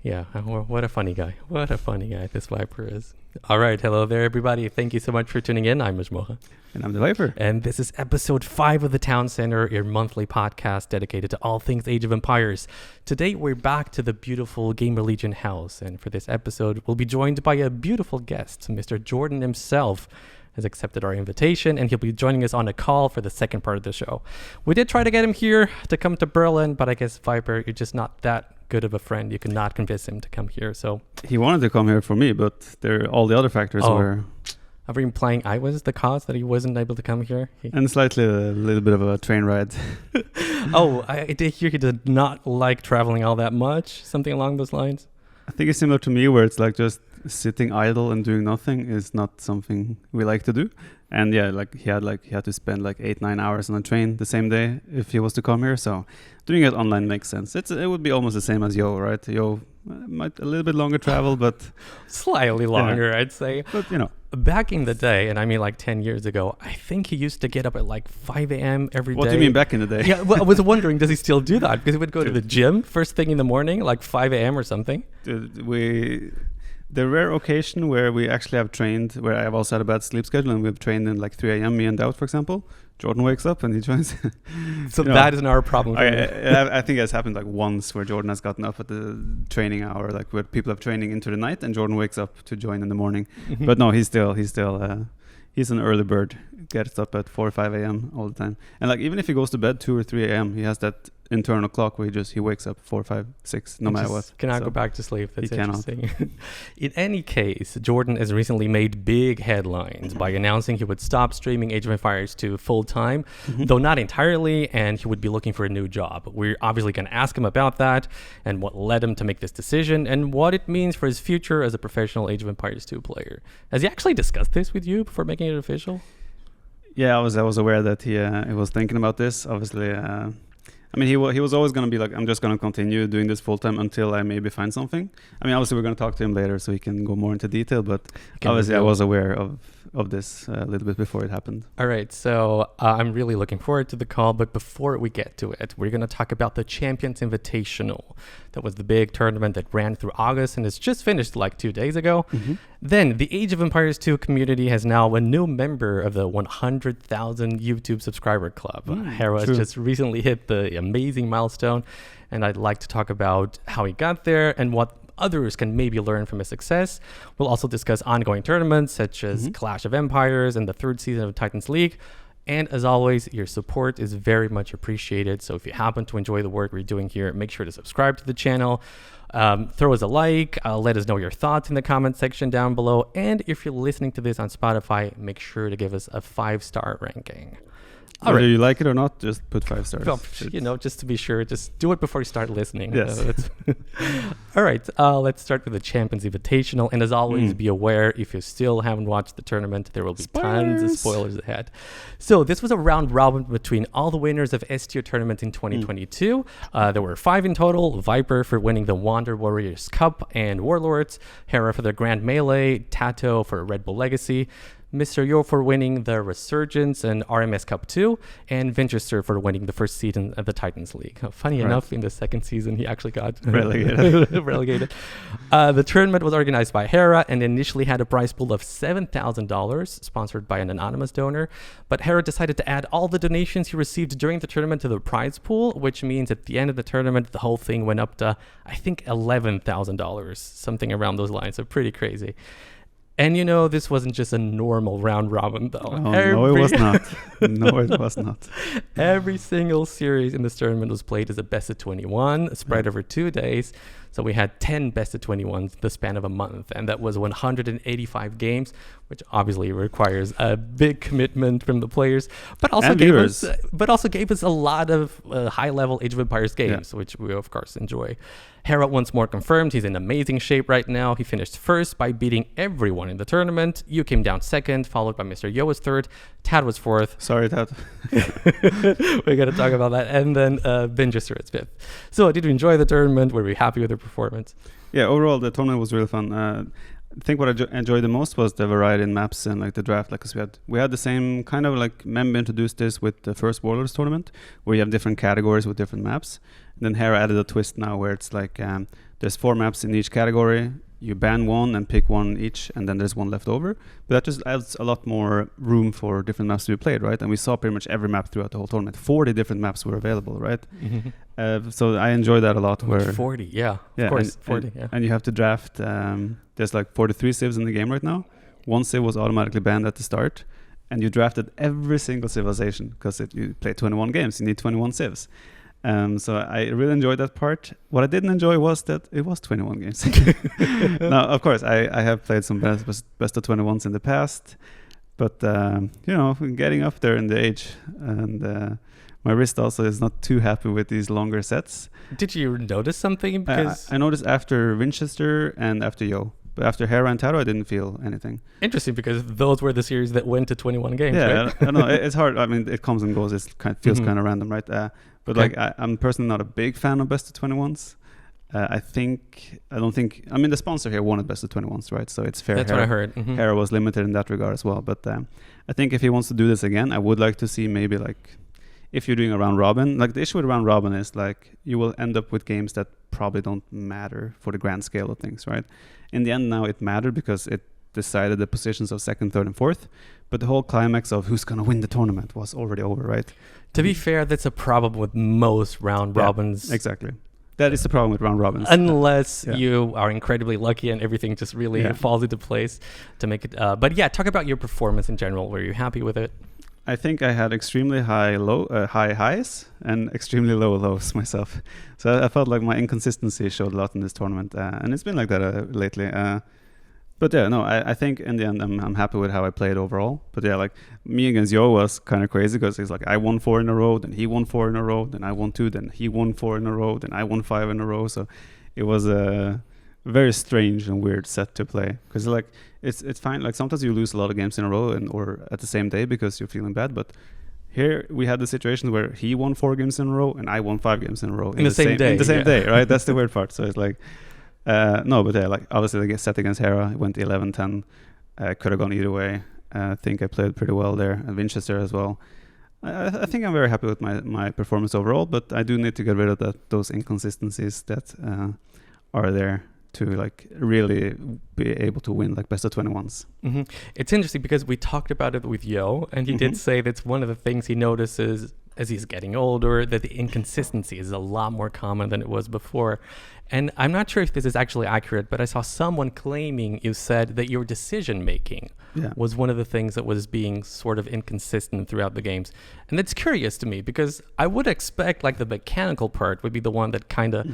Yeah, what a funny guy. What a funny guy this Viper is. All right, hello there, everybody. Thank you so much for tuning in. I'm Masmorra. And I'm TheViper. And this is episode 5 of the Town Center, your monthly podcast dedicated to all things Age of Empires. Today, we're back to the beautiful Gamer Legion house. And for this episode, we'll be joined by a beautiful guest. Mr. Jordan himself has accepted our invitation, and he'll be joining us on a call for the second part of the show. We did try to get him here to come to Berlin, but I guess, Viper, you're just not that good of a friend. You could not convince him to come here. So he wanted to come here for me, but all the other factors were... I've been implying I was the cause that he wasn't able to come here. And slightly a little bit of a train ride. I did hear he did not like traveling all that much. Something along those lines. I think it's similar to me, where it's like just sitting idle and doing nothing is not something we like to do. And yeah, he had to spend 8-9 hours on a train the same day if he was to come here. So doing it online makes sense. It would be almost the same as Yo, right? Yo might a little bit longer travel, but slightly longer, I'd say. But back in the day, and I mean 10 years ago, I think he used to get up at 5 a.m. every day. What do you mean back in the day? Yeah, well, I was wondering, does he still do that? Because he would go to the gym first thing in the morning, 5 a.m. or something. The rare occasion where we actually have trained, where I've also had a bad sleep schedule, and we've trained in 3 a.m., me and DauT, for example. Jordan wakes up and he joins. So that isn't our problem. I think it's happened once where Jordan has gotten up at the training hour, where people have training into the night, and Jordan wakes up to join in the morning. Mm-hmm. But no, he's an early bird. Gets up at 4 or 5 a.m. all the time. And even if he goes to bed 2 or 3 a.m., he has that internal clock where he wakes up 4, 5, 6, no matter what. Cannot go back to sleep. That's interesting. Cannot. In any case, Jordan has recently made big headlines by announcing he would stop streaming Age of Empires 2 full time, though not entirely, and he would be looking for a new job. We're obviously going to ask him about that and what led him to make this decision and what it means for his future as a professional Age of Empires 2 player. Has he actually discussed this with you before making it official? Yeah, I was aware that he was thinking about this. Obviously, he was always going to be I'm just going to continue doing this full time until I maybe find something. Obviously we're going to talk to him later so he can go more into detail, but obviously I was aware of this a little bit before it happened. All right, so I'm really looking forward to the call, but before we get to it, we're going to talk about the Champions Invitational. That was the big tournament that ran through August and has just finished 2 days ago. Mm-hmm. Then the Age of Empires 2 community has now a new member of the 100,000 YouTube subscriber club. Hera has just recently hit the amazing milestone, and I'd like to talk about how he got there and what others can maybe learn from his success. We'll also discuss ongoing tournaments such as Clash of Empires and the 3rd season of Titans League. And as always, your support is very much appreciated. So if you happen to enjoy the work we're doing here, make sure to subscribe to the channel. Throw us a like. Let us know your thoughts in the comment section down below. And if you're listening to this on Spotify, make sure to give us a 5-star ranking. Whether you like it or not, just put 5 stars. Well, just to be sure, just do it before you start listening. Yes. All right, let's start with the Champions Invitational. And as always, be aware, if you still haven't watched the tournament, there will be tons of spoilers ahead. So this was a round robin between all the winners of S-tier tournament in 2022. There were 5 in total. Viper for winning the Wander Warriors Cup and Warlords, Hera for the Grand Melee, Tato for Red Bull Legacy, Mr. Yo for winning the Resurgence and RMS Cup 2, and Winchester for winning the 1st season of the Titans League. Funny enough, in the 2nd season, he actually got relegated. The tournament was organized by Hera and initially had a prize pool of $7,000, sponsored by an anonymous donor. But Hera decided to add all the donations he received during the tournament to the prize pool, which means at the end of the tournament, the whole thing went up to, I think, $11,000, something around those lines. So pretty crazy. And this wasn't just a normal round robin, though. Oh, no, it was not. No, it was not. Every single series in this tournament was played as a best of 21, spread over 2 days. So we had 10 best of 21s the span of a month, and that was 185 games, which obviously requires a big commitment from the players, but also gave us a lot of high-level Age of Empires games, which we of course enjoy. Hera once more confirmed he's in amazing shape right now. He finished 1st by beating everyone in the tournament. You came down 2nd, followed by Mr. Yo was 3rd. Tad was 4th. Sorry, Tad. We're going to talk about that. And then Winchester is 5th. So did you enjoy the tournament? Were we happy with your performance? Yeah, overall, the tournament was really fun. I think what I enjoyed the most was the variety in maps and the draft. Cause we had the same kind of Mem introduced this with the first Warlords tournament, where you have different categories with different maps. And then Hera added a twist now where it's there's 4 maps in each category. You ban one and pick one each, and then there's one left over. But that just adds a lot more room for different maps to be played, right? And we saw pretty much every map throughout the whole tournament. 40 different maps were available, right? So I enjoyed that a lot. Where 40, yeah, of course, 40, yeah. And you have to draft. There's like 43 civs in the game right now. One civ was automatically banned at the start, and you drafted every single civilization because if you play 21 games, you need 21 civs. So I really enjoyed that part. What I didn't enjoy was that it was 21 games. Now, of course, I have played some best of 21s in the past, but getting up there in the age, and my wrist also is not too happy with these longer sets. Did you notice something? Because I noticed after Winchester and after Yo. But after Hera and Taro, I didn't feel anything. Interesting, because those were the series that went to 21 games, right? I know. It's hard. I mean, it comes and goes. It feels kind of random, right? But like, I'm personally not a big fan of best of 21s. I don't think. I mean, the sponsor here wanted best of 21s, right? So it's fair. That's Hera, what I heard. Hera was limited in that regard as well. But I think if he wants to do this again, I would like to see maybe like, if you're doing a round robin, like the issue with round robin is like you will end up with games that probably don't matter for the grand scale of things, right? In the end, now it mattered because it decided the positions of second, third, and fourth. But the whole climax of who's going to win the tournament was already over, right? To be fair, that's a problem with most round robins. Exactly. That is the problem with round robins. Unless you are incredibly lucky and everything just really falls into place to make it. But yeah, talk about your performance in general. Were you happy with it? I think I had extremely high highs and extremely low lows myself. So I felt like my inconsistency showed a lot in this tournament, and it's been like that lately. But yeah, no, I think in the end I'm happy with how I played overall. But yeah, like me against Yo was kind of crazy because it's like I won 4 in a row, then he won 4 in a row, then I won 2, then he won 4 in a row, then I won 5 in a row. So it was a very strange and weird set to play because like it's fine. Like sometimes you lose a lot of games in a row or at the same day because you're feeling bad. But here we had the situation where he won 4 games in a row and I won 5 games in a row in the same day. In the same day, right? That's the weird part. So it's like. No, but yeah, like obviously the set against Hera went 11-10. Could have gone either way. I think I played pretty well there, and Winchester as well. I think I'm very happy with my performance overall, but I do need to get rid of those inconsistencies that are there to like really be able to win like best of 21s. It's interesting because we talked about it with Yo, and he did say that's one of the things he notices as he's getting older, that the inconsistency is a lot more common than it was before. And I'm not sure if this is actually accurate, but I saw someone claiming you said that your decision making was one of the things that was being sort of inconsistent throughout the games. And that's curious to me because I would expect like the mechanical part would be the one that kind of,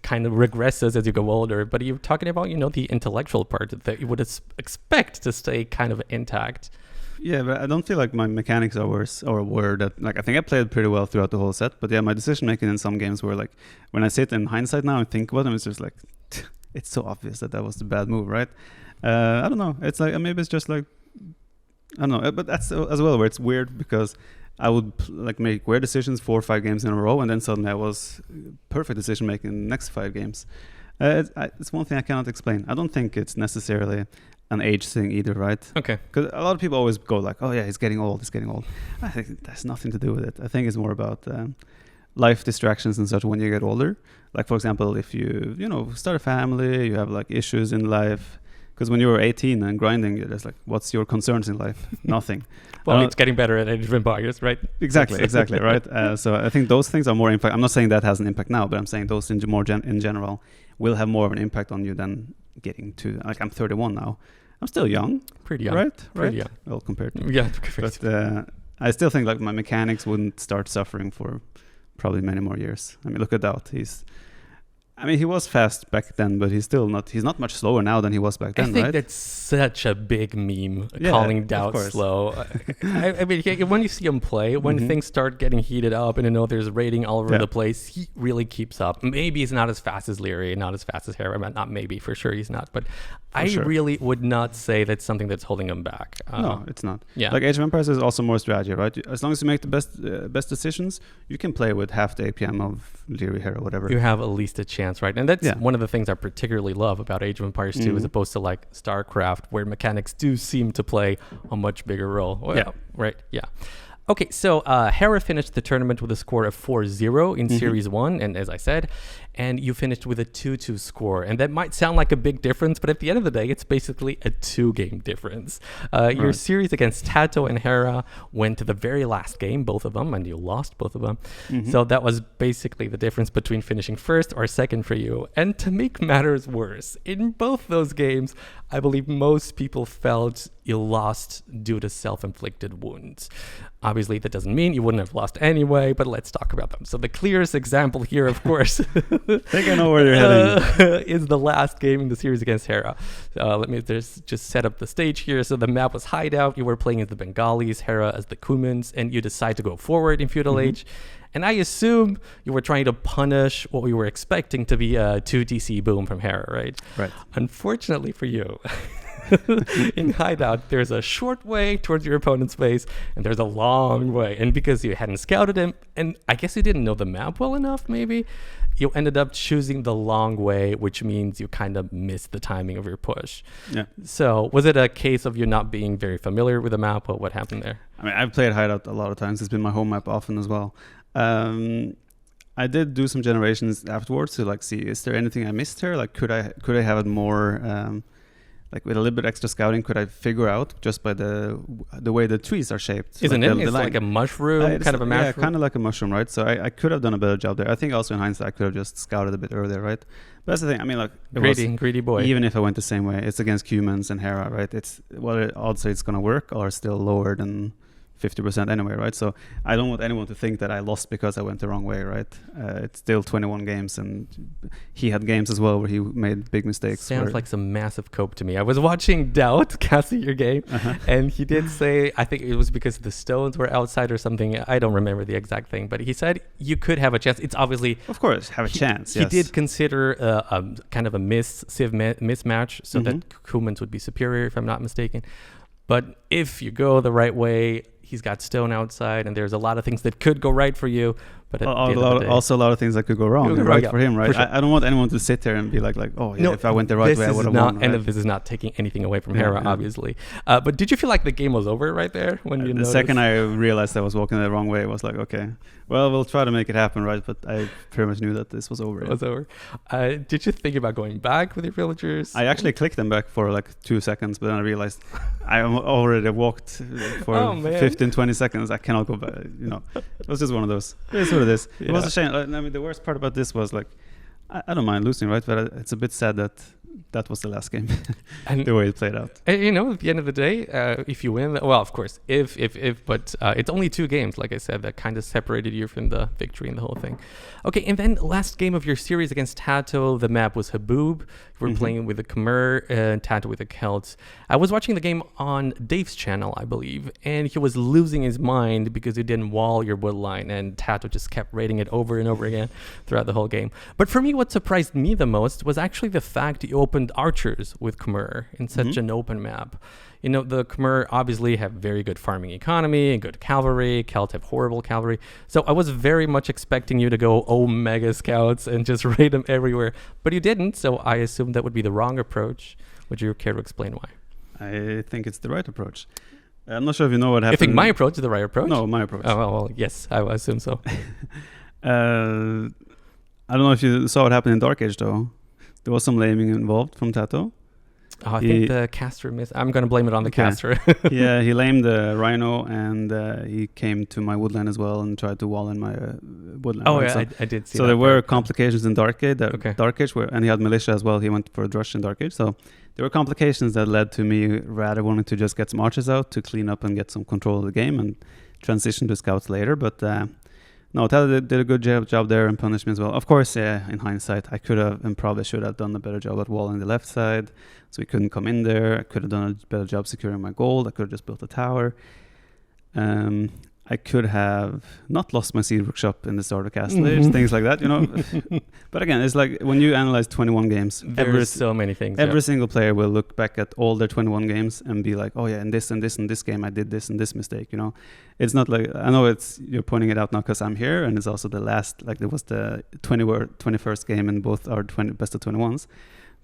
kind of regresses as you go older. But you're talking about, the intellectual part that you would expect to stay kind of intact. Yeah, but I don't feel like my mechanics are worse or were that. Like I think I played pretty well throughout the whole set. But yeah, my decision making in some games were like, when I sit in hindsight now and think about them, it's just like, it's so obvious that was the bad move, right? I don't know. It's like maybe it's just like, I don't know. But that's as well where it's weird because I would like make weird decisions 4 or 5 games in a row, and then suddenly I was perfect decision making in the next 5 games. It's one thing I cannot explain. I don't think it's necessarily an age thing either, right? Okay. Because a lot of people always go like, oh yeah, he's getting old. I think that's nothing to do with it. I think it's more about life distractions and such when you get older. Like for example, if you start a family, you have like issues in life. Because when you were 18 and grinding, you're just like, what's your concerns in life? Nothing. Well, it's getting better at Age of Empires, right? Exactly, right? So I think those things are more impact. I'm not saying that has an impact now, but I'm saying those in general will have more of an impact on you than getting to, like I'm 31 now. I'm still young. Pretty young. Right? Pretty young. Well, compared to. Yeah. But I still think like my mechanics wouldn't start suffering for probably many more years. I mean, look at DauT. He was fast back then, but he's not much slower now than he was back then, right? I think that's such a big meme, calling DauT slow. I mean, when you see him play, when things start getting heated up and there's rating all over the place, he really keeps up. Maybe he's not as fast as Leary, not as fast as Hera, not maybe, for sure he's not. But really would not say that's something that's holding him back. No, it's not. Yeah. Like Age of Empires is also more strategy, right? As long as you make the best decisions, you can play with half the APM of Leary, Hera, whatever. You have at least a chance, right? And that's one of the things I particularly love about Age of Empires 2 as opposed to like StarCraft, where mechanics do seem to play a much bigger role. Well, right? Yeah. Okay, so Hera finished the tournament with a score of 4-0 in Series 1, and as I said, and you finished with a 2-2 score. And that might sound like a big difference, but at the end of the day, it's basically a 2-game difference. Your series against Tato and Hera went to the very last game, both of them, and you lost both of them. So that was basically the difference between finishing first or second for you. And to make matters worse, in both those games, I believe most people felt you lost due to self-inflicted wounds. Obviously, that doesn't mean you wouldn't have lost anyway, but let's talk about them. So the clearest example here, of course, I think I know where you're heading. Is the last game in the series against Hera. Let me just set up the stage here. So the map was Hideout. You were playing as the Bengalis, Hera as the Cumans, and you decide to go forward in Feudal Age. And I assume you were trying to punish what we were expecting to be a 2 DC boom from Hera, right? Right. Unfortunately for you, in Hideout, there's a short way towards your opponent's base, and there's a long way. And because you hadn't scouted him, and I guess you didn't know the map well enough, maybe, you ended up choosing the long way, which means you kind of missed the timing of your push. Yeah. So was it a case of you not being very familiar with the map, or what happened there? I mean, I've played Hideout a lot of times. It's been my home map often as well. I did do some generations afterwards to like see, is there anything I missed here? Like, could I have it more, like with a little bit extra scouting, could I figure out just by the way the trees are shaped? Isn't like it? It's like a mushroom, kind of a mushroom. Yeah, kind of like a mushroom, right? So I could have done a better job there. I think also in hindsight, I could have just scouted a bit earlier, right? But that's the thing. I mean, like greedy boy. Even if I went the same way, it's against Cumans and Hera, right? It's odds are it's gonna work are still lower than 50% anyway, right? So I don't want anyone to think that I lost because I went the wrong way, right? It's still 21 games, and he had games as well where he made big mistakes. Sounds like some massive cope to me. I was watching DauT casting your game, and he did say, I think it was because the stones were outside or something. I don't remember the exact thing, but he said you could have a chance. It's obviously... Of course, have a chance, yes. He did consider a kind of a civ mismatch, so that Cumans would be superior, if I'm not mistaken. But if you go the right way, he's got stone outside, and there's a lot of things that could go right for you. But also a lot of things that could go wrong, for him, right? Sure. I don't want anyone to sit there and be like, oh, yeah, if I went the right way, I would have won. Right? And this is not taking anything away from Hera, obviously. But did you feel like the game was over right there when you noticed? The second I realized I was walking the wrong way, I was like, okay, well, we'll try to make it happen, right? But I pretty much knew that this was over. It was over. Did you think about going back with your villagers? I actually clicked them back for like 2 seconds, but then I realized I already walked for 15, 20 seconds. I cannot go back. It was just one of those. It is what it is. Yeah. It was a shame. I mean, the worst part about this was like, I don't mind losing, right? But it's a bit sad that was the last game, and the way it played out. And, at the end of the day, if you win, well, of course, but it's only 2 games, like I said, that kind of separated you from the victory and the whole thing. Okay, and then last game of your series against Tato, the map was Haboob. You were playing with the Khmer and Tato with the Celts. I was watching the game on Dave's channel, I believe, and he was losing his mind because you didn't wall your wood line, and Tato just kept raiding it over and over again throughout the whole game. But for me, what surprised me the most was actually the fact you opened archers with Khmer in such an open map. The Khmer obviously have very good farming economy and good cavalry. Celts have horrible cavalry. So I was very much expecting you to go mega scouts and just raid them everywhere. But you didn't, so I assumed that would be the wrong approach. Would you care to explain why? I think it's the right approach. I'm not sure if you know what happened. You think my approach is the right approach? No, my approach. Oh, well, yes, I assume so. I don't know if you saw what happened in Dark Age, though. There was some laming involved from Tato. Oh, I think the caster missed. I'm going to blame it on the caster. Yeah, he lamed the rhino, and he came to my woodland as well and tried to wall in my woodland. Oh, right? I did see that. So there were complications in Dark Age, and he had militia as well. He went for a drush in Dark Age. So there were complications that led to me rather wanting to just get some archers out to clean up and get some control of the game and transition to scouts later. But no, Tato did a good job there and punished me as well. Of course, in hindsight, I could have and probably should have done a better job at walling the left side, so he couldn't come in there. I could have done a better job securing my gold. I could have just built a tower. I could have not lost my seed workshop in the starter castle, things like that, But again, it's like when you analyze 21 games, there's so many things. Every single player will look back at all their 21 games and be like, oh yeah, in this and this and this game, I did this and this mistake, It's not like, I know you're pointing it out now because I'm here, and it's also the last, like there was the 21st game in both our best of 21s.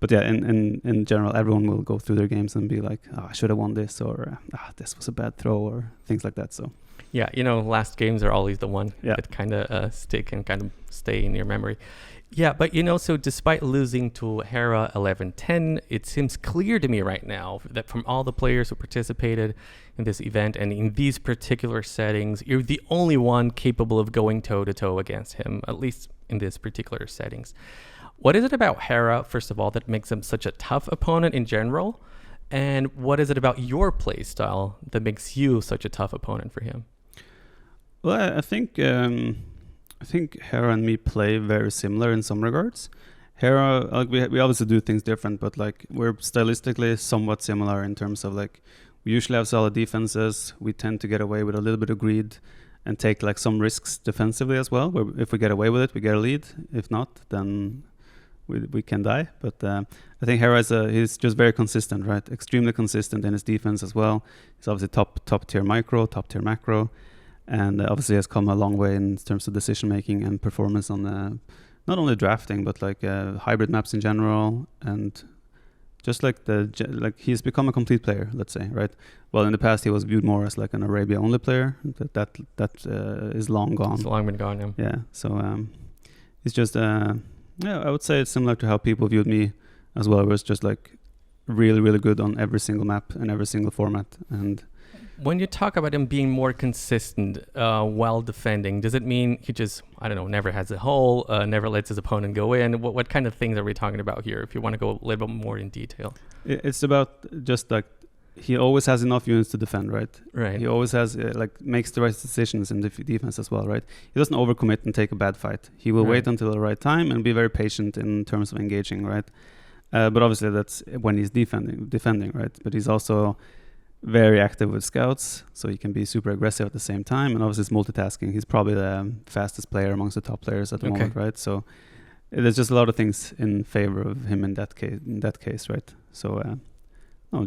But yeah, in general, everyone will go through their games and be like, oh, I should have won this, or this was a bad throw, or things like that. So Yeah, last games are always the one Yeah. that kind of stick and kind of stay in your memory. Yeah, but so despite losing to Hera 11-10, it seems clear to me right now that from all the players who participated in this event and in these particular settings, you're the only one capable of going toe-to-toe against him, at least in this particular settings. What is it about Hera, first of all, that makes him such a tough opponent in general? And what is it about your play style that makes you such a tough opponent for him? Well, I think Hera and me play very similar in some regards. Hera, like we obviously do things different, but like we're stylistically somewhat similar in terms of like we usually have solid defenses. We tend to get away with a little bit of greed and take like some risks defensively as well. Where if we get away with it, we get a lead. If not, then we can die. But I think Hera he's just very consistent, right? Extremely consistent in his defense as well. He's obviously top tier micro, top tier macro. And obviously has come a long way in terms of decision making and performance on not only drafting but like hybrid maps in general, and just like he's become a complete player, let's say, right? Well, in the past he was viewed more as like an Arabia only player. That is long gone. It's long been gone, yeah. Yeah. So it's just I would say it's similar to how people viewed me as well. Where it's just like really really good on every single map and every single format. And when you talk about him being more consistent while defending, does it mean he just, I don't know, never has a hole, never lets his opponent go in? What kind of things are we talking about here, if you want to go a little bit more in detail? It's about just like he always has enough units to defend, right? Right. He always has, makes the right decisions in the defense as well, right? He doesn't overcommit and take a bad fight. He will wait until the right time and be very patient in terms of engaging, right? But obviously that's when he's defending, right? But he's also very active with scouts, so he can be super aggressive at the same time, and obviously it's multitasking. He's probably the fastest player amongst the top players at the moment, right? So there's just a lot of things in favor of him in that case, right? So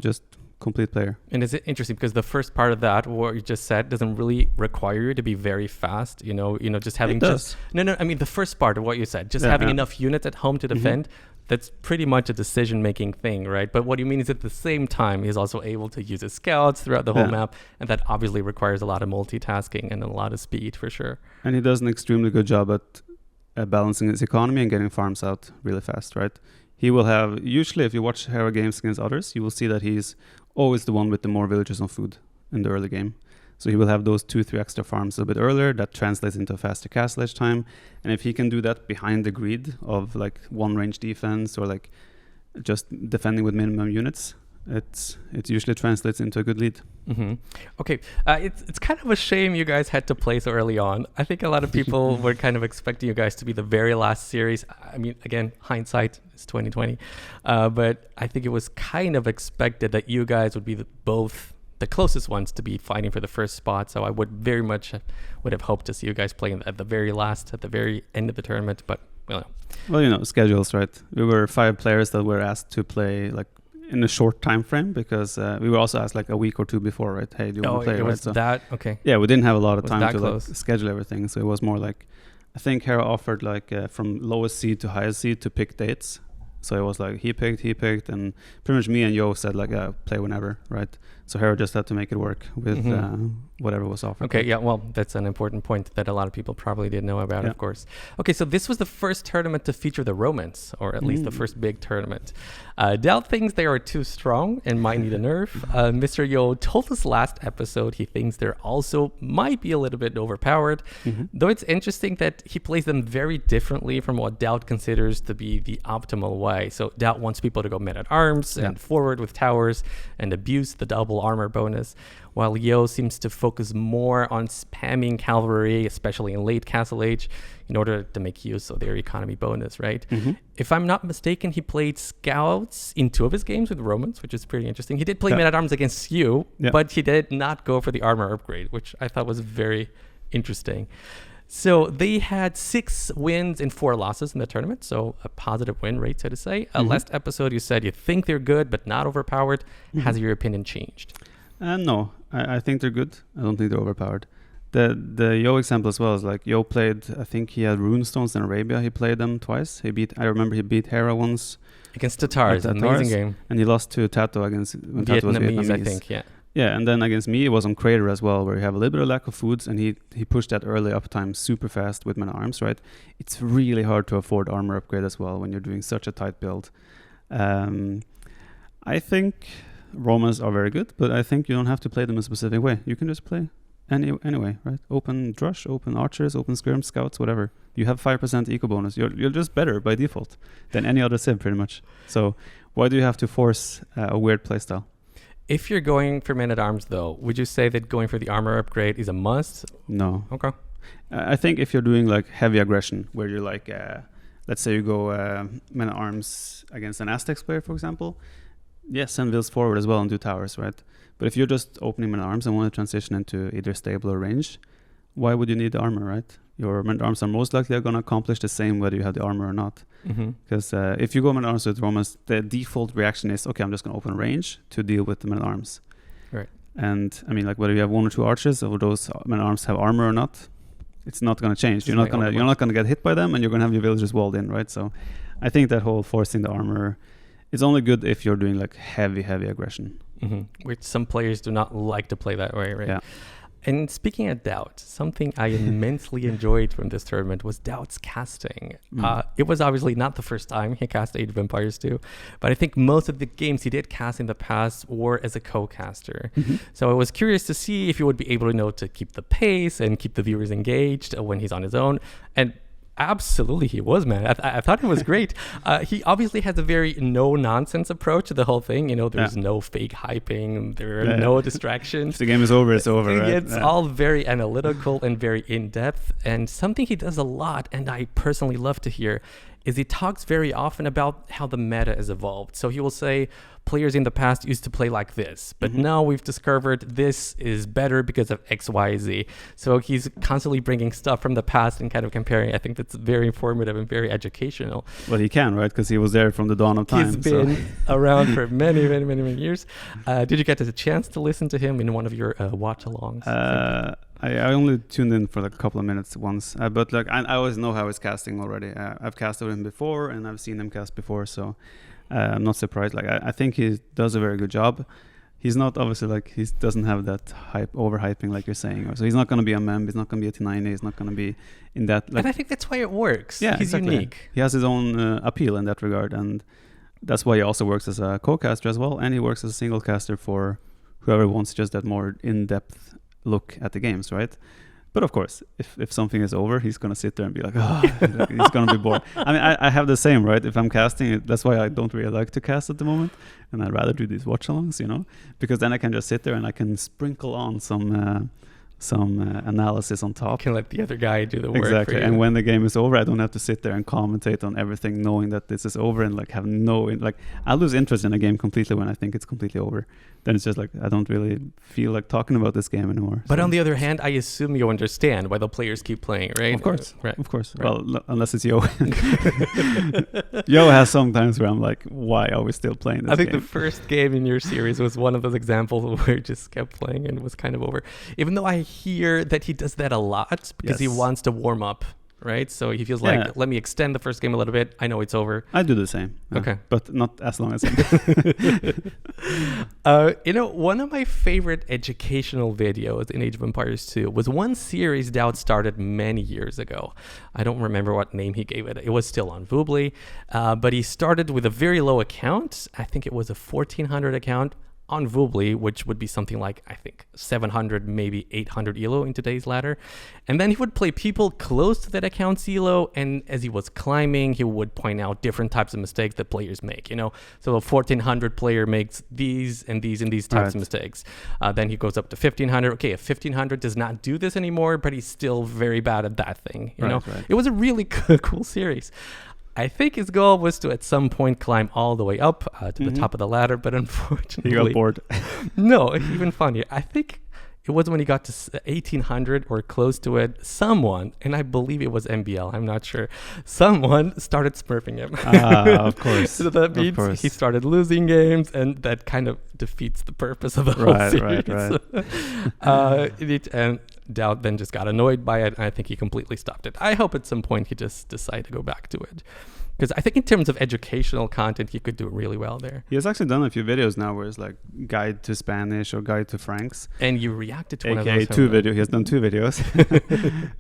just complete player. And is it interesting because the first part of that, what you just said, doesn't really require you to be very fast, just having I mean the first part of what you said, just having enough units at home to defend. That's pretty much a decision-making thing, right? But what you mean is at the same time, he's also able to use his scouts throughout the whole map, and that obviously requires a lot of multitasking and a lot of speed for sure. And he does an extremely good job at balancing his economy and getting farms out really fast, right? He will have, usually if you watch Hera games against others, you will see that he's always the one with the more villagers on food in the early game. So he will have those 2-3 extra farms a little bit earlier. That translates into a faster castle edge time. And if he can do that behind the greed of like one range defense or like just defending with minimum units, it usually translates into a good lead. Mm-hmm. Okay, it's kind of a shame you guys had to play so early on. I think a lot of people were kind of expecting you guys to be the very last series. I mean, again, hindsight is 2020, but I think it was kind of expected that you guys would be both the closest ones to be fighting for the first spot. So I would very much would have hoped to see you guys playing at the very last, at the very end of the tournament. But well, schedules, right? We were 5 players that were asked to play like in a short time frame because we were also asked like a week or 2 before, right? Hey, do you want to play? It was that okay. Yeah, we didn't have a lot of time to like schedule everything, so it was more like I think Hera offered like from lowest seed to highest seed to pick dates. So it was like he picked, and pretty much me and Yo said like play whenever, right? So Hera just had to make it work with whatever was offered. Okay, yeah, well, that's an important point that a lot of people probably didn't know about, of course. Okay, so this was the first tournament to feature the Romans, or at least the first big tournament. DauT thinks they are too strong and might need a nerf. Mr. Yo told us last episode he thinks they're also might be a little bit overpowered, though it's interesting that he plays them very differently from what DauT considers to be the optimal way. So DauT wants people to go men-at-arms and forward with towers and abuse the double armor bonus, while Yo seems to focus more on spamming cavalry, especially in late Castle Age, in order to make use of their economy bonus, right? If I'm not mistaken, he played scouts in 2 of his games with Romans, which is pretty interesting. He did play men-at-arms against you, but he did not go for the armor upgrade, which I thought was very interesting. So they had 6 wins and 4 losses in the tournament, so a positive win rate, so to say. Last episode, you said you think they're good, but not overpowered. Has your opinion changed? No, I think they're good. I don't think they're overpowered. The Yo example as well is like Yo played, I think he had runestones in Arabia. He played them twice. I remember he beat Hera once. Against Tatars, an amazing game. And he lost to Tato against when Tato was Vietnamese, I think, yeah. Yeah, and then against me, it was on Crater as well, where you have a little bit of lack of foods, and he pushed that early uptime super fast with Man-at-Arms, right? It's really hard to afford armor upgrade as well when you're doing such a tight build. I think Romans are very good, but I think you don't have to play them a specific way. You can just play anyway, right? Open Drush, open Archers, open Skirm, Scouts, whatever. You have 5% eco bonus. You're just better by default than any other Civ, pretty much. So why do you have to force a weird playstyle? If you're going for Man-at-Arms, though, would you say that going for the armor upgrade is a must? No. Okay. I think if you're doing like heavy aggression, where you're like, let's say you go Man-at-Arms against an Aztecs player, for example, yes, send Wills forward as well and do towers, right? But if you're just opening Man-at-Arms and want to transition into either stable or range, why would you need the armor, right? Your Man-at-Arms are most likely going to accomplish the same whether you have the armor or not. Because if you go Man-at-Arms with Romans, the default reaction is, okay, I'm just going to open range to deal with the Man-at-Arms. Right. And I mean, like whether you have 1 or 2 archers or those Man-at-Arms have armor or not, it's not going to change. You're not going to get hit by them, and you're going to have your villagers walled in, right? So I think that whole forcing the armor is only good if you're doing like heavy aggression. Which some players do not like to play that way, right? Yeah. And speaking of DauT, something I immensely enjoyed from this tournament was DauT's casting. It was obviously not the first time he cast Age of Empires 2, but I think most of the games he did cast in the past were as a co-caster. So I was curious to see if he would be able to keep the pace and keep the viewers engaged when he's on his own. And absolutely he was, man. I thought it was great. He obviously has a very no-nonsense approach to the whole thing. There's no fake hyping. There are no distractions. If the game is over, it's over, right? It's all very analytical and very in-depth. And something he does a lot, and I personally love to hear, is he talks very often about how the meta has evolved. So he will say, players in the past used to play like this, but now we've discovered this is better because of X, Y, Z. So he's constantly bringing stuff from the past and kind of comparing. I think that's very informative and very educational. Well, he can, right? Because he was there from the dawn of time. He's been around for many years. Did you get a chance to listen to him in one of your watch-alongs? I only tuned in for like a couple of minutes once, but like I always know how he's casting already. I've casted with him before, and I've seen him cast before, so I'm not surprised. Like I think he does a very good job. He's not obviously like he doesn't have that overhyping like you're saying. So he's not going to be a mem. He's not going to be a T90. He's not going to be in that. Like, and I think that's why it works. Yeah, he's exactly. unique. He has his own appeal in that regard, and that's why he also works as a co-caster as well, and he works as a single caster for whoever wants just that more in-depth look at the games, right? But of course, if something is over, he's going to sit there and be like, he's going to be bored. I mean, I have the same, right? If I'm casting it, that's why I don't really like to cast at the moment. And I'd rather do these watch-alongs, because then I can just sit there and I can sprinkle on some analysis on top. You can let the other guy do the work. Exactly. For you. And when the game is over, I don't have to sit there and commentate on everything, knowing that this is over and like have I lose interest in a game completely when I think it's completely over. Then it's just like I don't really feel like talking about this game anymore. But on the other hand, I assume you understand why the players keep playing, right? Of course, right. Of course. Right. Well, unless it's Yo. Yo has some times where I'm like, why are we still playing this I think game? the first game in your series was one of those examples where it just kept playing and was kind of over. Even though I hear that he does that a lot because he wants to warm up, right? So he feels like, let me extend the first game a little bit. I know it's over. I do the same. Okay. But not as long as him. One of my favorite educational videos in Age of Empires 2 was one series DauT started many years ago. I don't remember what name he gave it. It was still on Voobly, but he started with a very low account. I think it was a 1400 account on Voobly, which would be something like, I think, 700, maybe 800 ELO in today's ladder. And then he would play people close to that account's ELO, and as he was climbing, he would point out different types of mistakes that players make, So a 1400 player makes these and these and these types of mistakes. Then he goes up to 1500. Okay, a 1500 does not do this anymore, but he's still very bad at that thing, you know? Right. It was a really cool series. I think his goal was to at some point climb all the way up to the top of the ladder, but unfortunately... He got bored. No, even funnier. I think it was when he got to 1800 or close to it, someone, and I believe it was MBL, I'm not sure, someone started smurfing him. Of course. So that means he started losing games, and that kind of defeats the purpose of the whole series. Right. And DauT then just got annoyed by it, and I think he completely stopped it. I hope at some point he just decided to go back to it. Because I think in terms of educational content, he could do really well there. He has actually done a few videos now where it's like guide to Spanish or guide to Francs. And you reacted to one of AKA those. He has done 2 videos.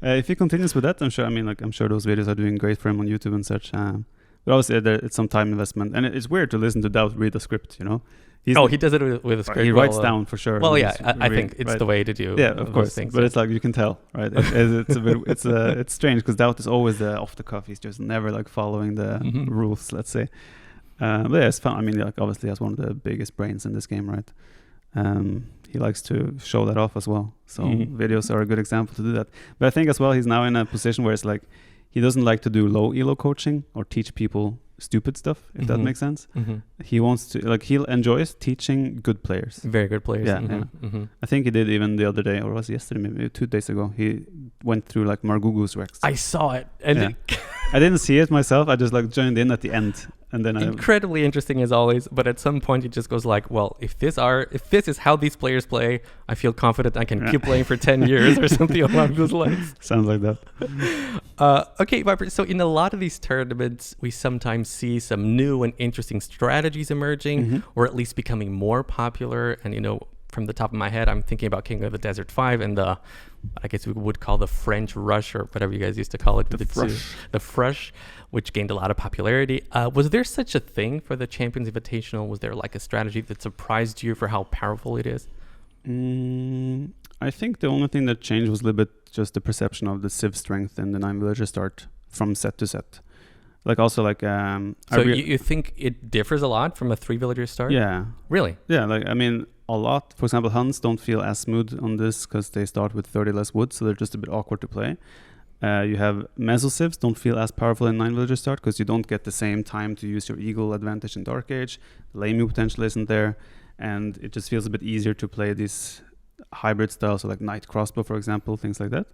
If he continues with that, I'm sure those videos are doing great for him on YouTube and such. But obviously, it's some time investment. And it's weird to listen to DauT read a script, you know? He does it with a script. He writes down for sure. Well, yeah, I think it's the way to do. Yeah, of course. Things, but it's like you can tell, right? It's a bit. It's strange because DauT is always off the cuff. He's just never like following the rules, let's say. But yeah, it's fun. I mean, like obviously, he has one of the biggest brains in this game, right? He likes to show that off as well. So videos are a good example to do that. But I think as well, he's now in a position where it's like he doesn't like to do low elo coaching or teach people stupid stuff, if that makes sense. He wants to he enjoys teaching good players, very good players. I think he did even the other day, or was it yesterday, maybe 2 days ago. He went through like Margugu's Rex. I saw it, and I didn't see it myself. I just like joined in at the end, and then incredibly interesting as always. But at some point, it just goes like, well, if this is how these players play, I feel confident I can keep playing for 10 years or something along those lines. Sounds like that. Okay, Viper. So in a lot of these tournaments, we sometimes see some new and interesting strategies emerging, or at least becoming more popular. And from the top of my head, I'm thinking about King of the Desert 5 and I guess we would call the French Rush, or whatever you guys used to call it. The Frush, which gained a lot of popularity. Was there such a thing for the Champions Invitational? Was there like a strategy that surprised you for how powerful it is? I think the only thing that changed was a little bit just the perception of the Civ strength in the 9 villager start from set to set. Like also like so you think it differs a lot from a 3 villager start? Yeah. Really? Yeah, like I mean a lot. For example, Huns don't feel as smooth on this because they start with 30 less wood, so they're just a bit awkward to play. You have Mesocivs don't feel as powerful in 9 villager start because you don't get the same time to use your eagle advantage in Dark Age. The lane move potential isn't there, and it just feels a bit easier to play these hybrid styles, so like Knight Crossbow, for example, things like that.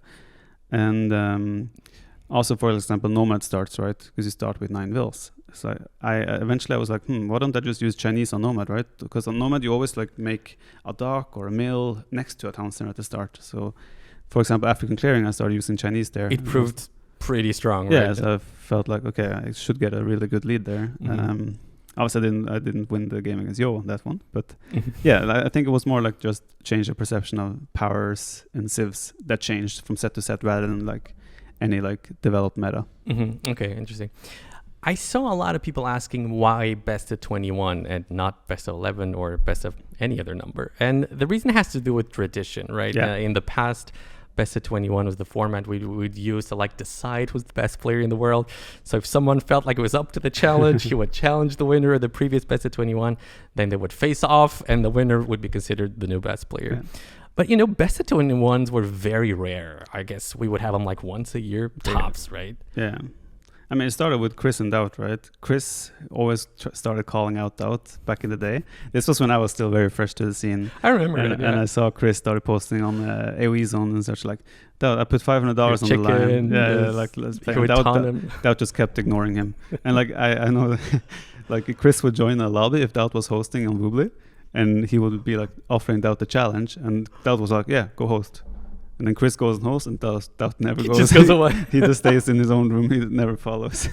And also, for example, Nomad starts, right? Because you start with 9 vills. So I eventually was like, why don't I just use Chinese on Nomad, right? Because on Nomad you always like make a dock or a mill next to a town center at the start. So, for example, African Clearing, I started using Chinese there. It proved pretty strong, yeah, right? So I felt like, okay, I should get a really good lead there. Obviously, I didn't win the game against Yo on that one, but yeah, I think it was more like just change the perception of powers and civs that changed from set to set rather than like any like developed meta. Okay, interesting. I saw a lot of people asking why best of 21 and not best of 11 or best of any other number. And the reason has to do with tradition, right? Yeah. In the past, best of 21 was the format we would use to like decide who's the best player in the world. So if someone felt like it was up to the challenge, he would challenge the winner of the previous best of 21. Then they would face off and the winner would be considered the new best player. Yeah. But, best of 21s were very rare. I guess we would have them like once a year tops, right? Yeah. I mean, it started with Chris and DauT, right? Chris always started calling out DauT back in the day. This was when I was still very fresh to the scene. I remember and, it, yeah. And I saw Chris started posting on AoE Zone and such like, DauT, I put $500 on the line. Yeah, like, let's play. DauT just kept ignoring him. And like, I know, like Chris would join a lobby if DauT was hosting on Woobly. And he would be like offering DauT the challenge. And DauT was like, yeah, go host. And then Chris goes and hosts, and DauT never goes. He just goes away. He just stays in his own room. He never follows.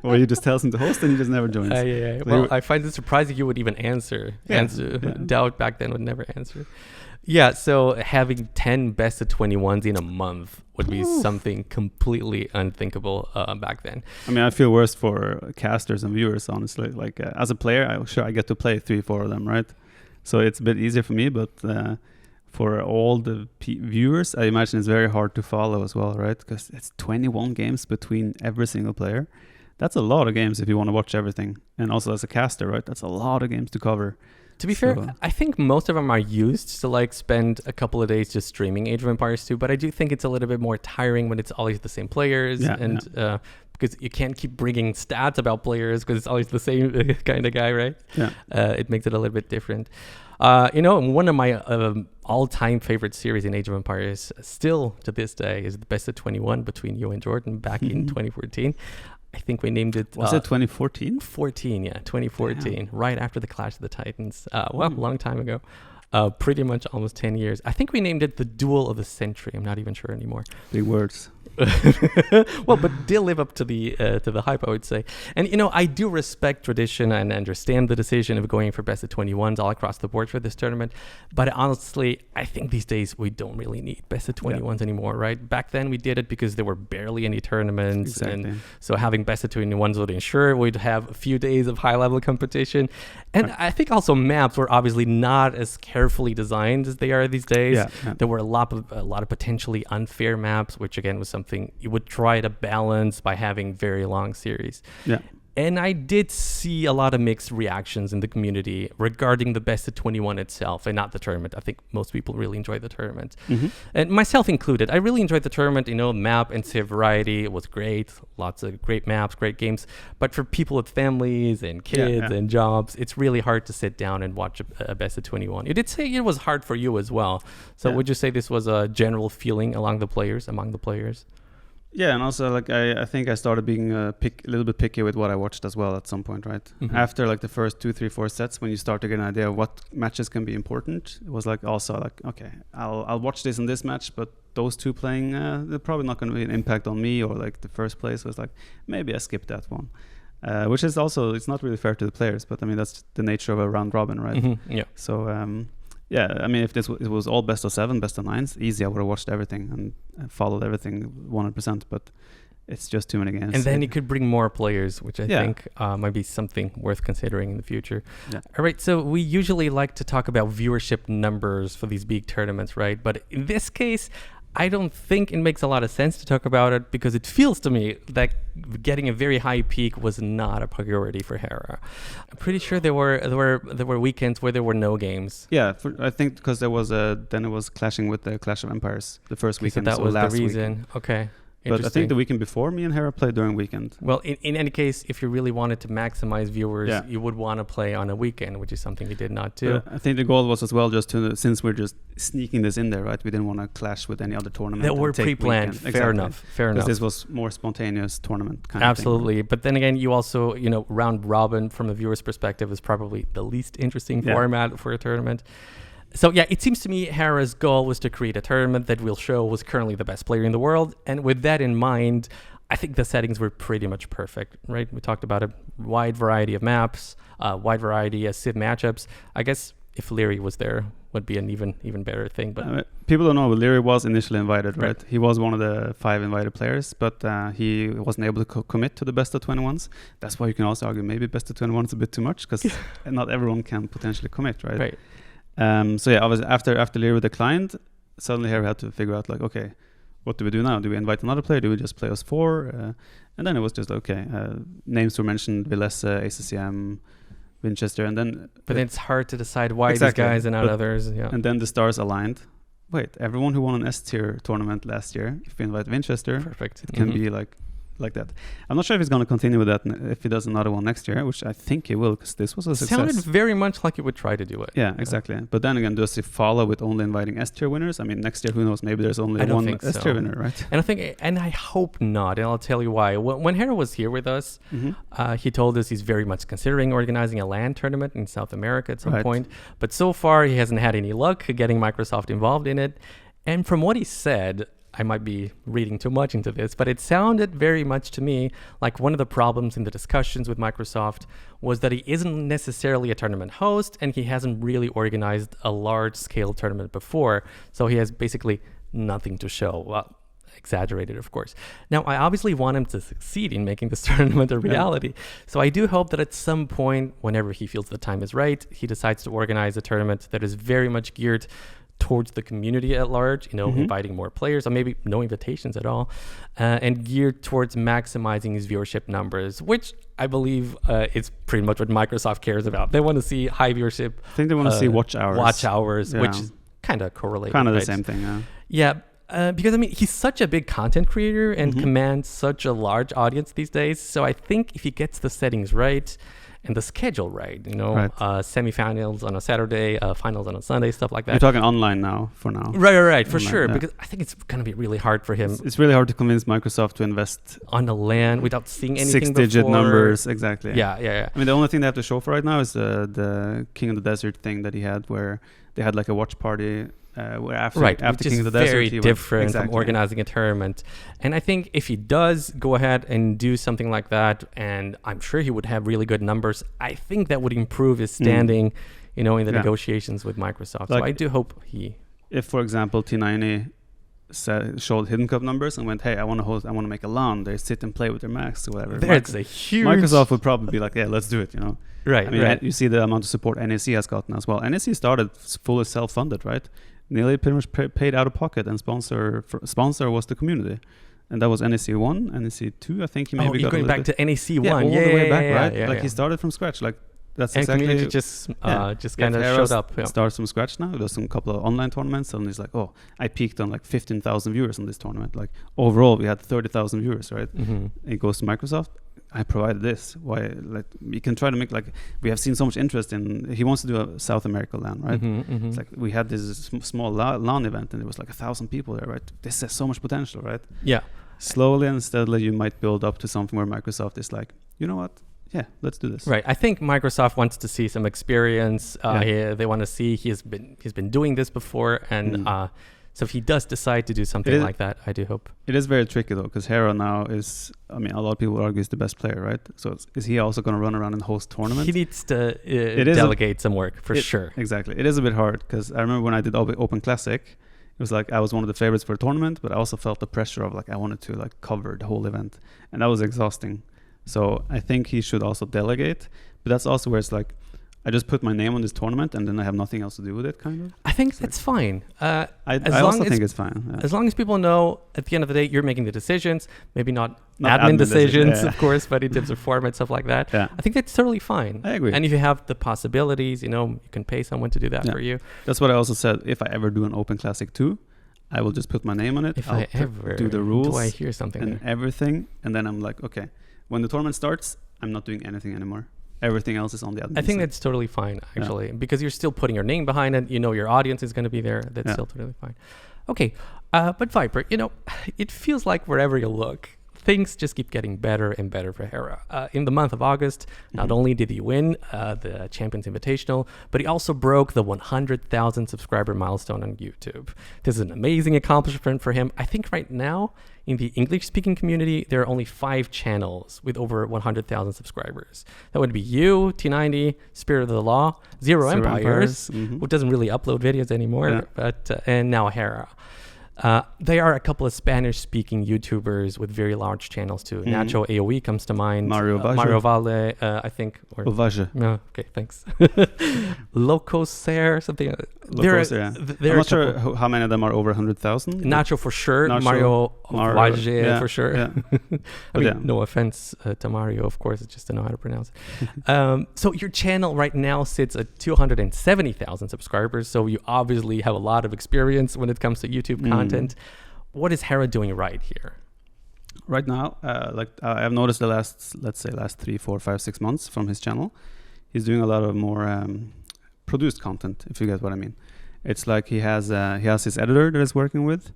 Or he just tells him to host, and he just never joins. Yeah. So well, I find it surprising you would even answer. DauT back then would never answer. Yeah, so having 10 best of 21s in a month would be something completely unthinkable back then. I mean, I feel worse for casters and viewers, honestly. Like, as a player, I get to play 3-4 of them, right? So it's a bit easier for me, but... for all the viewers, I imagine it's very hard to follow as well, right? Because it's 21 games between every single player. That's a lot of games if you want to watch everything. And also as a caster, right? That's a lot of games to cover. To be fair, I think most of them are used to like spend a couple of days just streaming Age of Empires 2, but I do think it's a little bit more tiring when it's always the same players because you can't keep bringing stats about players because it's always the same kind of guy, right? Yeah. It makes it a little bit different. One of my all-time favorite series in Age of Empires, still to this day, is the best of 21 between you and Jordan back in 2014. I think we named it... Was it 2014? 2014, 2014, right after the Clash of the Titans. A long time ago. pretty much almost 10 years. I think we named it the Duel of the Century. I'm not even sure anymore. Big words. Well, but did live up to the hype, I would say. And I do respect tradition and understand the decision of going for best of 21s all across the board for this tournament. But honestly, I think these days we don't really need best of 21s anymore, right? Back then we did it because there were barely any tournaments, and so having best of 21s would ensure we'd have a few days of high level competition. And I think also maps were obviously not as carefully designed as they are these days. There were a lot of potentially unfair maps, which again was something you would try to balance by having very long series. And I did see a lot of mixed reactions in the community regarding the best of 21 itself and not the tournament. I think most people really enjoyed the tournament, and myself included. I really enjoyed the tournament. Map and civ variety, it was great. Lots of great maps, great games. But for people with families and kids and jobs, it's really hard to sit down and watch a best of 21. You did say it was hard for you as well. So would you say this was a general feeling among the players? Yeah, and also I think I started being a little bit picky with what I watched as well at some point, right? After the first 2, 3, 4 sets, when you start to get an idea of what matches can be important, it was okay, I'll watch this in this match, but those two playing, they're probably not going to be an impact on me, or the first place was maybe I skip that one. Which is also, it's not really fair to the players, but I mean that's the nature of a round robin, right? So I mean, if it was all best of 7, best of 9s, easy, I would have watched everything and followed everything 100%. But it's just too many games. And then you could bring more players, which I think might be something worth considering in the future. All right, so we usually like to talk about viewership numbers for these big tournaments, right? But in this case, I don't think it makes a lot of sense to talk about it, because it feels to me that getting a very high peak was not a priority for Hera. I'm pretty sure there were weekends where there were no games. Yeah, I think because then it was clashing with the Clash of Empires the first weekend. So that was the reason. Weekend. Okay. But I think the weekend before, me and Hera played during weekend. Well, in any case, if you really wanted to maximize viewers, you would want to play on a weekend, which is something we did not do. But I think the goal was as well just to, since we're just sneaking this in there, right? We didn't want to clash with any other tournament. That were pre-planned. Fair enough. Because this was more spontaneous tournament kind Absolutely. of thing. But then again, you also, round robin from a viewer's perspective is probably the least interesting format for a tournament. So it seems to me Hera's goal was to create a tournament that will show was currently the best player in the world. And with that in mind, I think the settings were pretty much perfect, right? We talked about a wide variety of maps, wide variety of civ matchups. I guess if Leary was there, would be an even better thing. But people don't know, but Leary was initially invited, right? He was one of the 5 invited players, but he wasn't able to commit to the best of 21s. That's why you can also argue maybe best of 21 is a bit too much, because not everyone can potentially commit, right? Right. Obviously after Leary declined, suddenly Hera had to figure out okay, what do we do now? Do we invite another player? Do we just play us 4? And then it was just names were mentioned: Villesse, ACCM, Winchester, and then. But it's hard to decide why these guys and not others. Yeah. And then the stars aligned. Wait, everyone who won an S tier tournament last year, if we invite Winchester, perfect. It can be like that. I'm not sure if he's going to continue with that if he does another one next year, which I think he will, because this was a success. Sounded very much like he would try to do it. Yeah, exactly. But then again, does he follow with only inviting S-tier winners? I mean, next year, who knows? Maybe there's only one S-tier winner, right? And I hope not. And I'll tell you why. When Hera was here with us, he told us he's very much considering organizing a LAN tournament in South America at some point. But so far, he hasn't had any luck getting Microsoft involved in it. And from what he said, I might be reading too much into this, but it sounded very much to me like one of the problems in the discussions with Microsoft was that he isn't necessarily a tournament host, and he hasn't really organized a large-scale tournament before, so he has basically nothing to show. Well, exaggerated, of course. Now, I obviously want him to succeed in making this tournament a reality, so I do hope that at some point, whenever he feels the time is right, he decides to organize a tournament that is very much geared towards the community at large, inviting more players, or maybe no invitations at all, and geared towards maximizing his viewership numbers, which I believe is pretty much what Microsoft cares about. They want to see high viewership. I think they want to see watch hours. Which is kind of correlated. Kind of the same thing, yeah. Because, he's such a big content creator and commands such a large audience these days. So I think if he gets the settings right, and the schedule right. Right. Semifinals on a Saturday, finals on a Sunday, stuff like that. You're talking online now, for now. Right, for Online, sure. yeah. Because I think it's going to be really hard for him It's really hard to convince Microsoft to invest on the LAN without seeing anything six-digit before. numbers. Exactly. Yeah. I mean, the only thing they have to show for right now is the King of the Desert thing that he had, where they had like a watch party. Where after Right, after which King is of the Desert, very he went- different exactly. from organizing a tournament. And I think if he does go ahead and do something like that, and I'm sure he would have really good numbers, I think that would improve his standing, in the Yeah. negotiations with Microsoft. Like, so I do hope he... If, for example, T90 showed Hidden Cup numbers and went, hey, I want to make a LAN, they sit and play with their Macs or whatever. That's a huge... Microsoft would probably be like, yeah, let's do it, Right, I mean, right. you see the amount of support NEC has gotten as well. NEC started fully self-funded, right? Nearly pretty much paid out of pocket, and sponsor was the community. And that was NEC 1, NEC 2, I think he maybe you're got going a back little to NEC 1. all the way back, right? Yeah, he started from scratch. Like, that's and exactly... community just kind of Hera showed up. Yeah. Starts from scratch now. There's some couple of online tournaments, and he's like, oh, I peaked on like 15,000 viewers on this tournament. Like, overall, we had 30,000 viewers, right? Mm-hmm. It goes to Microsoft. I provided this. Why? Like, we can try to make, like, we have seen so much interest in... He wants to do a South America LAN, right? Mm-hmm. It's like we had this small LAN event, and there was like 1,000 people there, right? This has so much potential, right? Yeah. Slowly and steadily, you might build up to something where Microsoft is like, you know what? Yeah, let's do this. Right. I think Microsoft wants to see some experience. They want to see he's been doing this before, and so if he does decide to do something like that, I do hope. It is very tricky though, because Hera now is, I mean, a lot of people argue he's the best player, right? So is he also going to run around and host tournaments? He needs to delegate some work for sure. Exactly. It is a bit hard, because I remember when I did Open Classic, it was like I was one of the favorites for the tournament, but I also felt the pressure of like I wanted to like cover the whole event, and that was exhausting. So I think he should also delegate, but that's also where it's like I just put my name on this tournament and then I have nothing else to do with it, kind of. I think that's fine. I also think it's fine. Yeah. As long as people know at the end of the day you're making the decisions, maybe not admin decisions, of course, but in terms of format, stuff like that. Yeah. I think that's totally fine. I agree. And if you have the possibilities, you can pay someone to do that for you. That's what I also said. If I ever do an Open Classic 2, I will just put my name on it. If I'll I ever do the rules, do I hear something and everything, and then I'm like, okay, when the tournament starts, I'm not doing anything anymore. Everything else is on the admin. I think that's totally fine, actually, because you're still putting your name behind it. Your audience is going to be there. That's still totally fine. Okay, but Viper, it feels like wherever you look, things just keep getting better and better for Hera. In the month of August, not only did he win the Champions Invitational, but he also broke the 100,000 subscriber milestone on YouTube. This is an amazing accomplishment for him. I think right now, in the English-speaking community, there are only 5 channels with over 100,000 subscribers. That would be you, T90, Spirit of the Law, Zero Empires, who doesn't really upload videos anymore, but and now Hera. There are a couple of Spanish-speaking YouTubers with very large channels too. Nacho AoE comes to mind. Mario Valle, I think. Ovaje. No, okay, thanks. Locoser, something. I'm not sure how many of them are over 100,000. Nacho for sure. Mario Valle for sure. Yeah. I mean, no offense to Mario, of course. It's just to know how to pronounce it. So your channel right now sits at 270,000 subscribers. So you obviously have a lot of experience when it comes to YouTube content. What is Hera doing right here? Right now, I've noticed the last 3, 4, 5, 6 months from his channel, he's doing a lot of more produced content, if you get what I mean. It's like he has his editor that he's working with,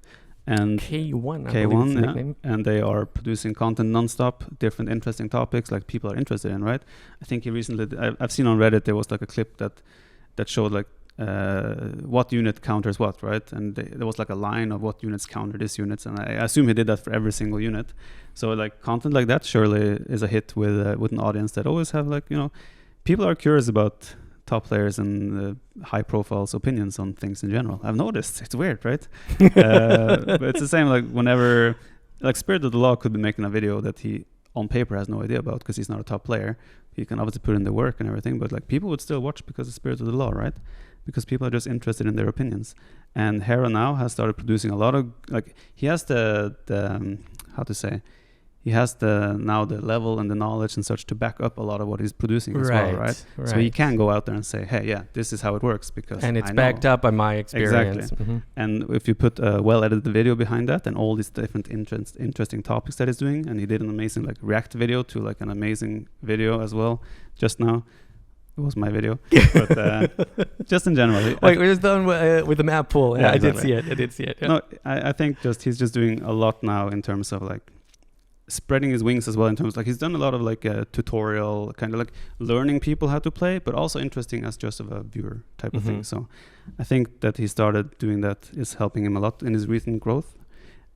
and K1, and they are producing content nonstop, different interesting topics like people are interested in, right? I think he recently, I've seen on Reddit, there was like a clip that showed like what unit counters what, right? And there was like a line of what units counter this units, and I assume he did that for every single unit. So like content like that surely is a hit with an audience that always have like, people are curious about top players and high profiles opinions on things in general. I've noticed. It's weird, right? But it's the same like whenever like Spirit of the Law could be making a video that he on paper has no idea about because he's not a top player. He can obviously put in the work and everything, but like people would still watch because of Spirit of the Law, right? Because people are just interested in their opinions. And Hera now has started producing a lot of like he has the how to say, he has the level and the knowledge and such to back up a lot of what he's producing as well, right? So he can go out there and say, hey, yeah, this is how it works because and it's backed up by my experience. Exactly. And if you put a well-edited video behind that and all these different interesting topics that he's doing, and he did an amazing like react video to like an amazing video as well just now. It was my video, but just in general. Wait, we're just done with the map pool. Yeah, exactly. I did see it. Yeah. No, I think he's just doing a lot now in terms of like spreading his wings as well, in terms of, like he's done a lot of like tutorial kind of like learning people how to play, but also interesting as just of a viewer type of thing. So I think that he started doing that is helping him a lot in his recent growth,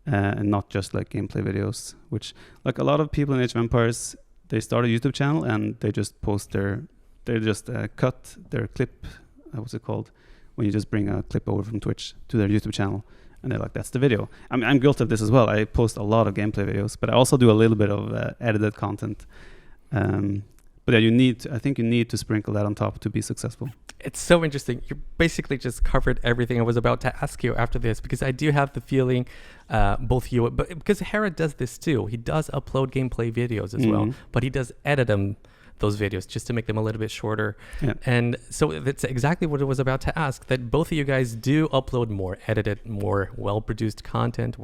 and not just like gameplay videos, which like a lot of people in Age of Empires, they start a YouTube channel and they just post they just cut their clip, what's it called, when you just bring a clip over from Twitch to their YouTube channel, and they're like, that's the video. I'm guilty of this as well. I post a lot of gameplay videos, but I also do a little bit of edited content. But yeah, I think you need to sprinkle that on top to be successful. It's so interesting. You basically just covered everything I was about to ask you after this, because I do have the feeling, both you, but because Hera does this too. He does upload gameplay videos as well, but he does edit them, those videos, just to make them a little bit shorter. Yeah. And so that's exactly what I was about to ask, that both of you guys do upload more edited, more well-produced content,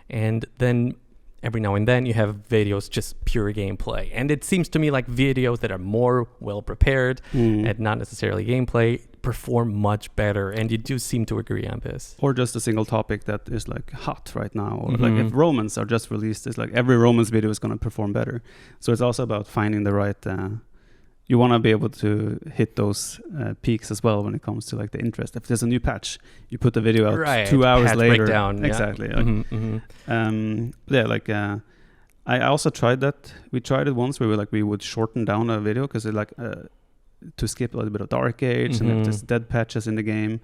and then every now and then you have videos just pure gameplay. And it seems to me like videos that are more well-prepared and not necessarily gameplay perform much better, and you do seem to agree on this. Or just a single topic that is like hot right now, or like if Romans are just released, it's like every Romans video is going to perform better. So it's also about finding the right you want to be able to hit those peaks as well when it comes to like the interest. If there's a new patch, you put the video out 2 hours patch later. Breakdown, exactly. I also tried that. We tried it once where we would shorten down a video because it to skip a little bit of Dark Age and there's dead patches in the game.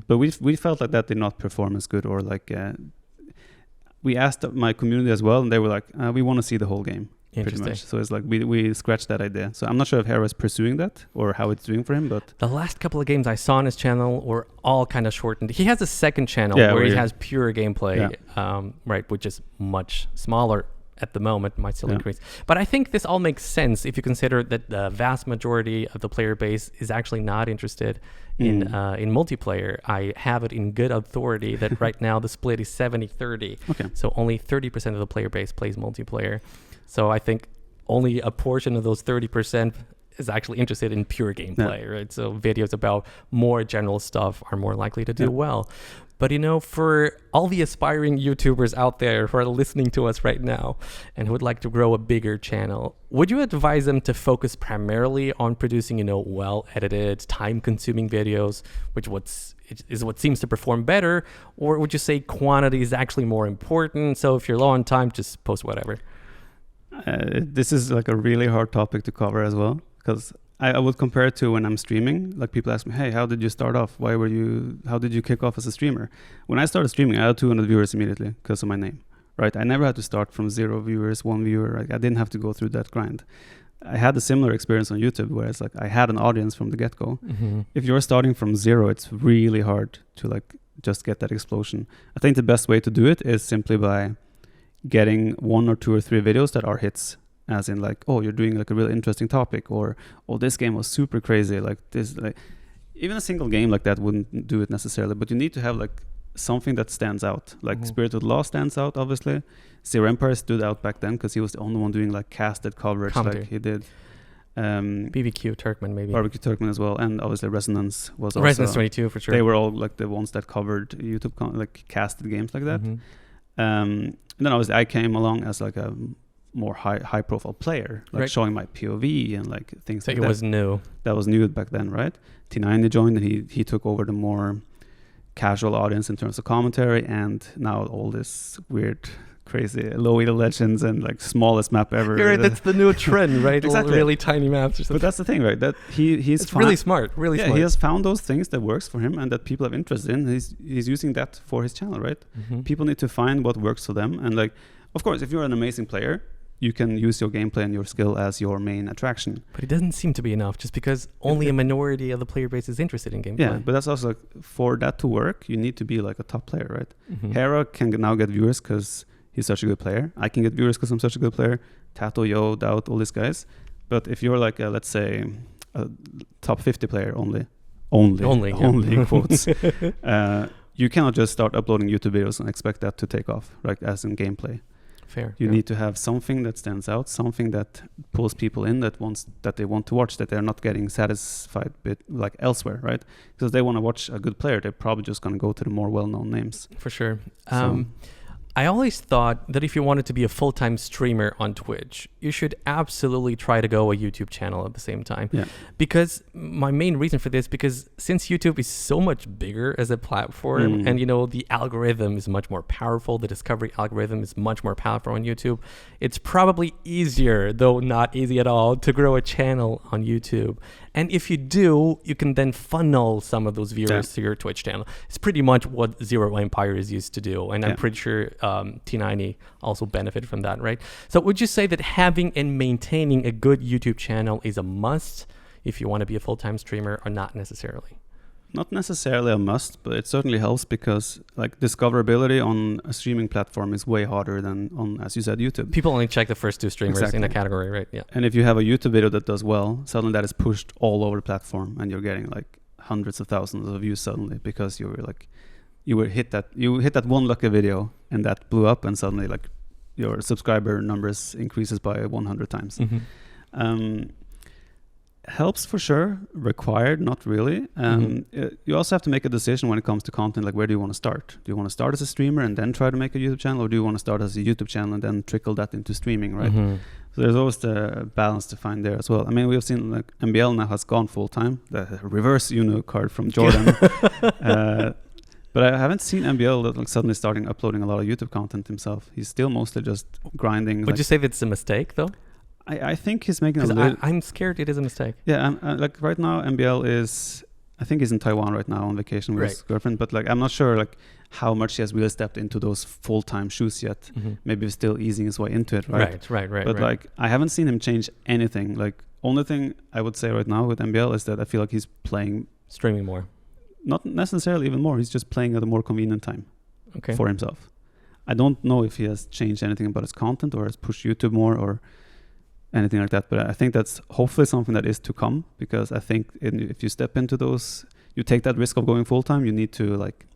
But we felt like that did not perform as good, or like we asked my community as well, and they were like, we want to see the whole game. Pretty much. So it's like we scratched that idea. So I'm not sure if Hera is pursuing that or how it's doing for him, but the last couple of games I saw on his channel were all kind of shortened. He has a second channel where he has pure gameplay, which is much smaller at the moment, might still increase. But I think this all makes sense if you consider that the vast majority of the player base is actually not interested in multiplayer. I have it in good authority that right now the split is 70-30. Okay. So only 30% of the player base plays multiplayer. So I think only a portion of those 30% is actually interested in pure gameplay, right? So videos about more general stuff are more likely to do well. But for all the aspiring YouTubers out there who are listening to us right now and who would like to grow a bigger channel, would you advise them to focus primarily on producing, well-edited, time-consuming videos, which is what seems to perform better? Or would you say quantity is actually more important? So if you're low on time, just post whatever. This is like a really hard topic to cover as well, because I would compare it to when I'm streaming. Like people ask me, hey, how did you start off? How did you kick off as a streamer? When I started streaming, I had 200 viewers immediately because of my name, right? I never had to start from 0 viewers, 1 viewer. Like I didn't have to go through that grind. I had a similar experience on YouTube where it's like I had an audience from the get-go. If you're starting from 0, it's really hard to like just get that explosion. I think the best way to do it is simply by getting 1 or 2 or 3 videos that are hits, as in like, oh, you're doing like a really interesting topic, or oh, this game was super crazy, like this, like even a single game like that wouldn't do it necessarily, but you need to have like something that stands out. Like Spirit of the Law stands out, obviously. Zero Empire stood out back then because he was the only one doing like casted coverage like he did. BBQ Turkmen maybe. Barbecue Turkmen as well, and obviously Resonance was also. Resonance 22 for sure. They were all like the ones that covered YouTube like casted games like that. And then obviously I came along as like a more high profile player, like showing my POV and like things like that. So it was new. That was new back then, right? T9 joined and he took over the more casual audience in terms of commentary, and now all this weird, crazy low Elite Legends and like smallest map ever. You're right, that's the new trend, right? Exactly. Really tiny maps or something. But that's the thing, right? That he's really smart, really smart. He has found those things that works for him and that people have interest in. He's using that for his channel, right? People need to find what works for them, and like, of course, if you're an amazing player, you can use your gameplay and your skill as your main attraction. But it doesn't seem to be enough, just because only a minority of the player base is interested in gameplay. Yeah, but that's also like, for that to work, you need to be like a top player, right? Hera can now get viewers because he's such a good player. I can get viewers because I'm such a good player. Tato, Yo, DauT, all these guys. But if you're like, let's say, a top 50 player only in quotes, you cannot just start uploading YouTube videos and expect that to take off, like as in gameplay. Fair. You need to have something that stands out, something that pulls people in that they want to watch, that they're not getting satisfied with like elsewhere, right? Because they want to watch a good player, they're probably just going to go to the more well-known names. For sure. I always thought that if you wanted to be a full-time streamer on Twitch, you should absolutely try to go a YouTube channel at the same time. Yeah. Because my main reason for this, because since YouTube is so much bigger as a platform, and the algorithm is much more powerful, the discovery algorithm is much more powerful on YouTube, it's probably easier, though not easy at all, to grow a channel on YouTube. And if you do, you can then funnel some of those viewers to your Twitch channel. It's pretty much what Zero Empire is used to do. And I'm pretty sure T90 also benefited from that, right? So would you say that having and maintaining a good YouTube channel is a must if you want to be a full-time streamer, or not necessarily? Not necessarily a must, but it certainly helps because like discoverability on a streaming platform is way harder than on, as you said, YouTube. People only check the first 2 streamers in a category, right? Yeah. And if you have a YouTube video that does well, suddenly that is pushed all over the platform and you're getting like hundreds of thousands of views suddenly because you hit that one lucky video and that blew up, and suddenly like your subscriber numbers increases by 100 times. Helps for sure, required not really. You also have to make a decision when it comes to content, like where do you want to start? Do you want to start as a streamer and then try to make a YouTube channel, or do you want to start as a YouTube channel and then trickle that into streaming, right? So there's always the balance to find there as well. I mean, we've seen like MBL now has gone full time, the reverse Uno card from Jordan. But I haven't seen MBL like suddenly starting uploading a lot of YouTube content himself. He's still mostly just grinding. Would you say that's a mistake though? I think he's making I'm scared it is a mistake. Yeah, like right now MBL is, I think he's in Taiwan right now on vacation with his girlfriend, but like I'm not sure like how much he has really stepped into those full-time shoes yet. Maybe he's still easing his way into it, right? Right. But like I haven't seen him change anything. Like only thing I would say right now with MBL is that I feel like he's streaming more. Not necessarily even more. He's just playing at a more convenient time for himself. I don't know if he has changed anything about his content or has pushed YouTube more or anything like that. But I think that's hopefully something that is to come, because I think if you step into those, you take that risk of going full time, you need to like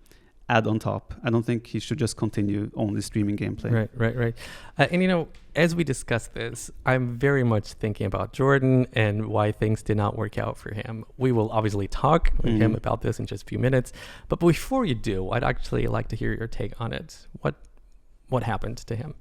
add on top. I don't think he should just continue only streaming gameplay. Right. And as we discuss this, I'm very much thinking about Jordan and why things did not work out for him. We will obviously talk with him about this in just a few minutes. But before you do, I'd actually like to hear your take on it. What happened to him?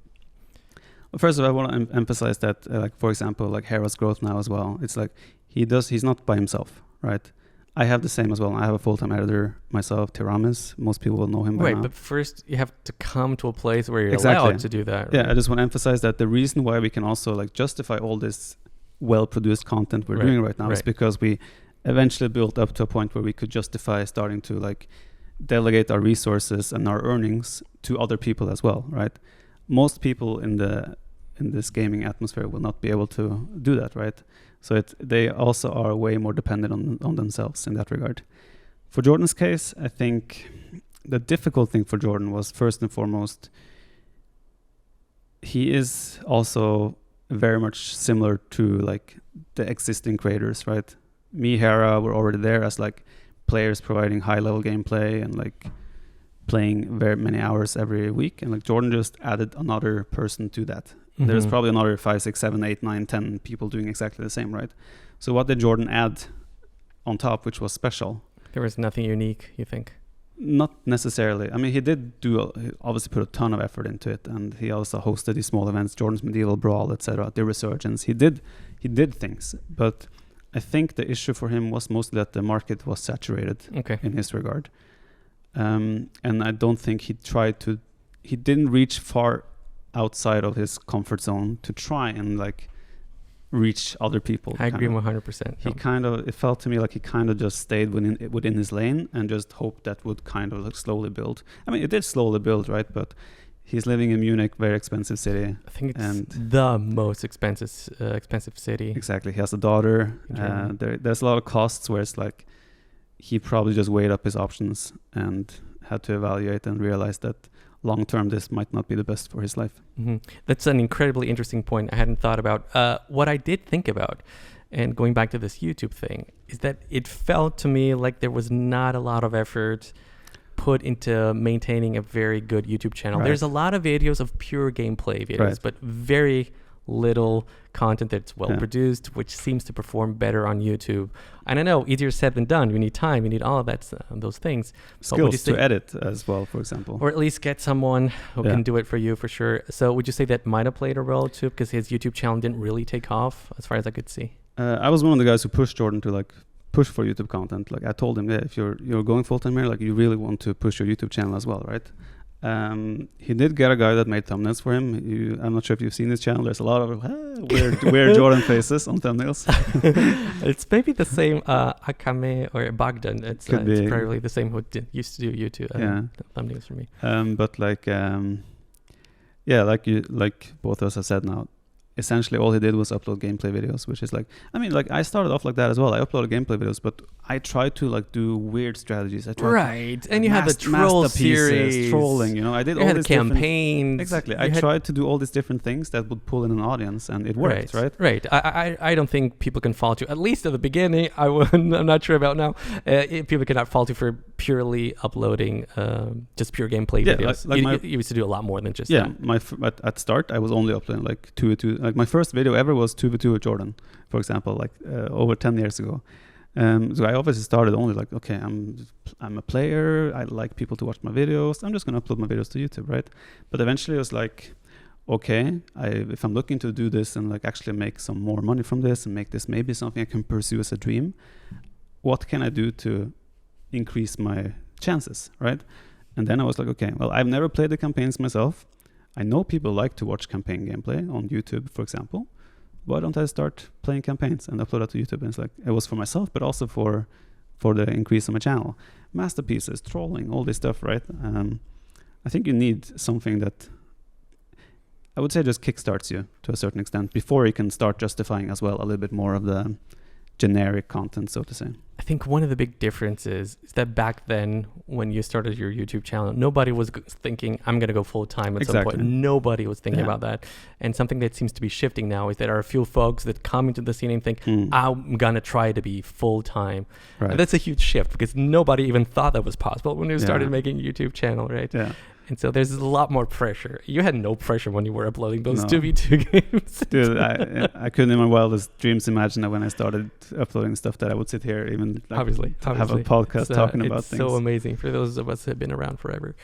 Well, first of all, I want to emphasize that, like for example, like Hera's growth now as well. It's like he's not by himself, right? I have the same as well. I have a full-time editor myself, Tiramis. Most people will know him by now. Right, but first you have to come to a place where you're allowed to do that. Right? Yeah, I just want to emphasize that the reason why we can also like justify all this well-produced content we're doing right now is because we eventually built up to a point where we could justify starting to like delegate our resources and our earnings to other people as well, right? Most people in this gaming atmosphere will not be able to do that, right? So they also are way more dependent on themselves in that regard. For Jordan's case, I think the difficult thing for Jordan was first and foremost, he is also very much similar to like the existing creators, right? Me, Hera, were already there as like players providing high level gameplay and like playing very many hours every week. And like Jordan just added another person to that. There's probably another 5, 6, 7, 8, 9, 10 people doing exactly the same, right? So what did Jordan add on top, which was special? There was nothing unique, you think? Not necessarily. I mean, he obviously put a ton of effort into it, and he also hosted these small events, Jordan's Medieval Brawl, etc., the Resurgence. He did things, but I think the issue for him was mostly that the market was saturated in his regard. And I don't think he didn't reach far outside of his comfort zone to try and like reach other people. I agree 100%. It felt to me like he kind of just stayed within his lane and just hoped that would kind of like slowly build. I mean, it did slowly build, right? But he's living in Munich, very expensive city. I think it's the most expensive city. Exactly. He has a daughter. There's a lot of costs where it's like he probably just weighed up his options and had to evaluate and realize that long term this might not be the best for his life. That's an incredibly interesting point I hadn't thought about. What I did think about, and going back to this YouTube thing, is that it felt to me like there was not a lot of effort put into maintaining a very good YouTube channel. There's a lot of videos of pure gameplay videos, but very little content that's well produced, which seems to perform better on YouTube. And I know, easier said than done. You need time, you need all of that, those things. Skills to edit as well, for example. Or at least get someone who can do it for you, for sure. So would you say that might have played a role too, because his YouTube channel didn't really take off as far as I could see? I was one of the guys who pushed Jordan to like push for YouTube content. Like I told him, if you're going full time here, like you really want to push your YouTube channel as well, right? He did get a guy that made thumbnails for him. I'm not sure if you've seen his channel. There's a lot of weird Jordan faces on thumbnails. It's maybe the same Akame or Bagdan. It's probably the same who used to do YouTube thumbnails for me. But like both of us have said now, essentially all he did was upload gameplay videos, which is like, I mean, like I started off like that as well. I uploaded gameplay videos, but I tried to like do weird strategies. I tried and you had the troll series, trolling, you know, I did all these campaigns. Exactly. I tried to do all these different things that would pull in an audience, and it worked, right? Right. I don't think people can fault you, at least at the beginning. I'm not sure about now. People cannot fault you for purely uploading just pure gameplay videos. You used to do a lot more than just that. At start, I was only uploading like 2v2. Like my first video ever was 2v2 with Jordan, for example, like over 10 years ago. So I obviously started only like, okay, I'm a player. I like people to watch my videos. I'm just going to upload my videos to YouTube, right? But eventually it was like, okay, if I'm looking to do this and like actually make some more money from this and make this maybe something I can pursue as a dream, what can I do to increase my chances, right? And then I was like, okay, well, I've never played the campaigns myself. I know people like to watch campaign gameplay on YouTube, for example. Why don't I start playing campaigns and upload that to YouTube? And it's like, it was for myself, but also for the increase of my channel. Masterpieces, trolling, all this stuff, right? I think you need something that I would say just kickstarts you to a certain extent before you can start justifying as well a little bit more of the generic content, so to say. I think one of the big differences is that back then, when you started your YouTube channel, nobody was thinking, I'm going to go full time at some point. Nobody was thinking about that. And something that seems to be shifting now is that there are a few folks that come into the scene and think, I'm going to try to be full time. Right. And that's a huge shift, because nobody even thought that was possible when you started making a YouTube channel, right? Yeah. And so there's a lot more pressure. You had no pressure when you were uploading those 2v2 games. Dude, I couldn't in my wildest dreams imagine that when I started uploading stuff that I would sit here even like, obviously have a podcast talking about things. It's so amazing for those of us who have been around forever.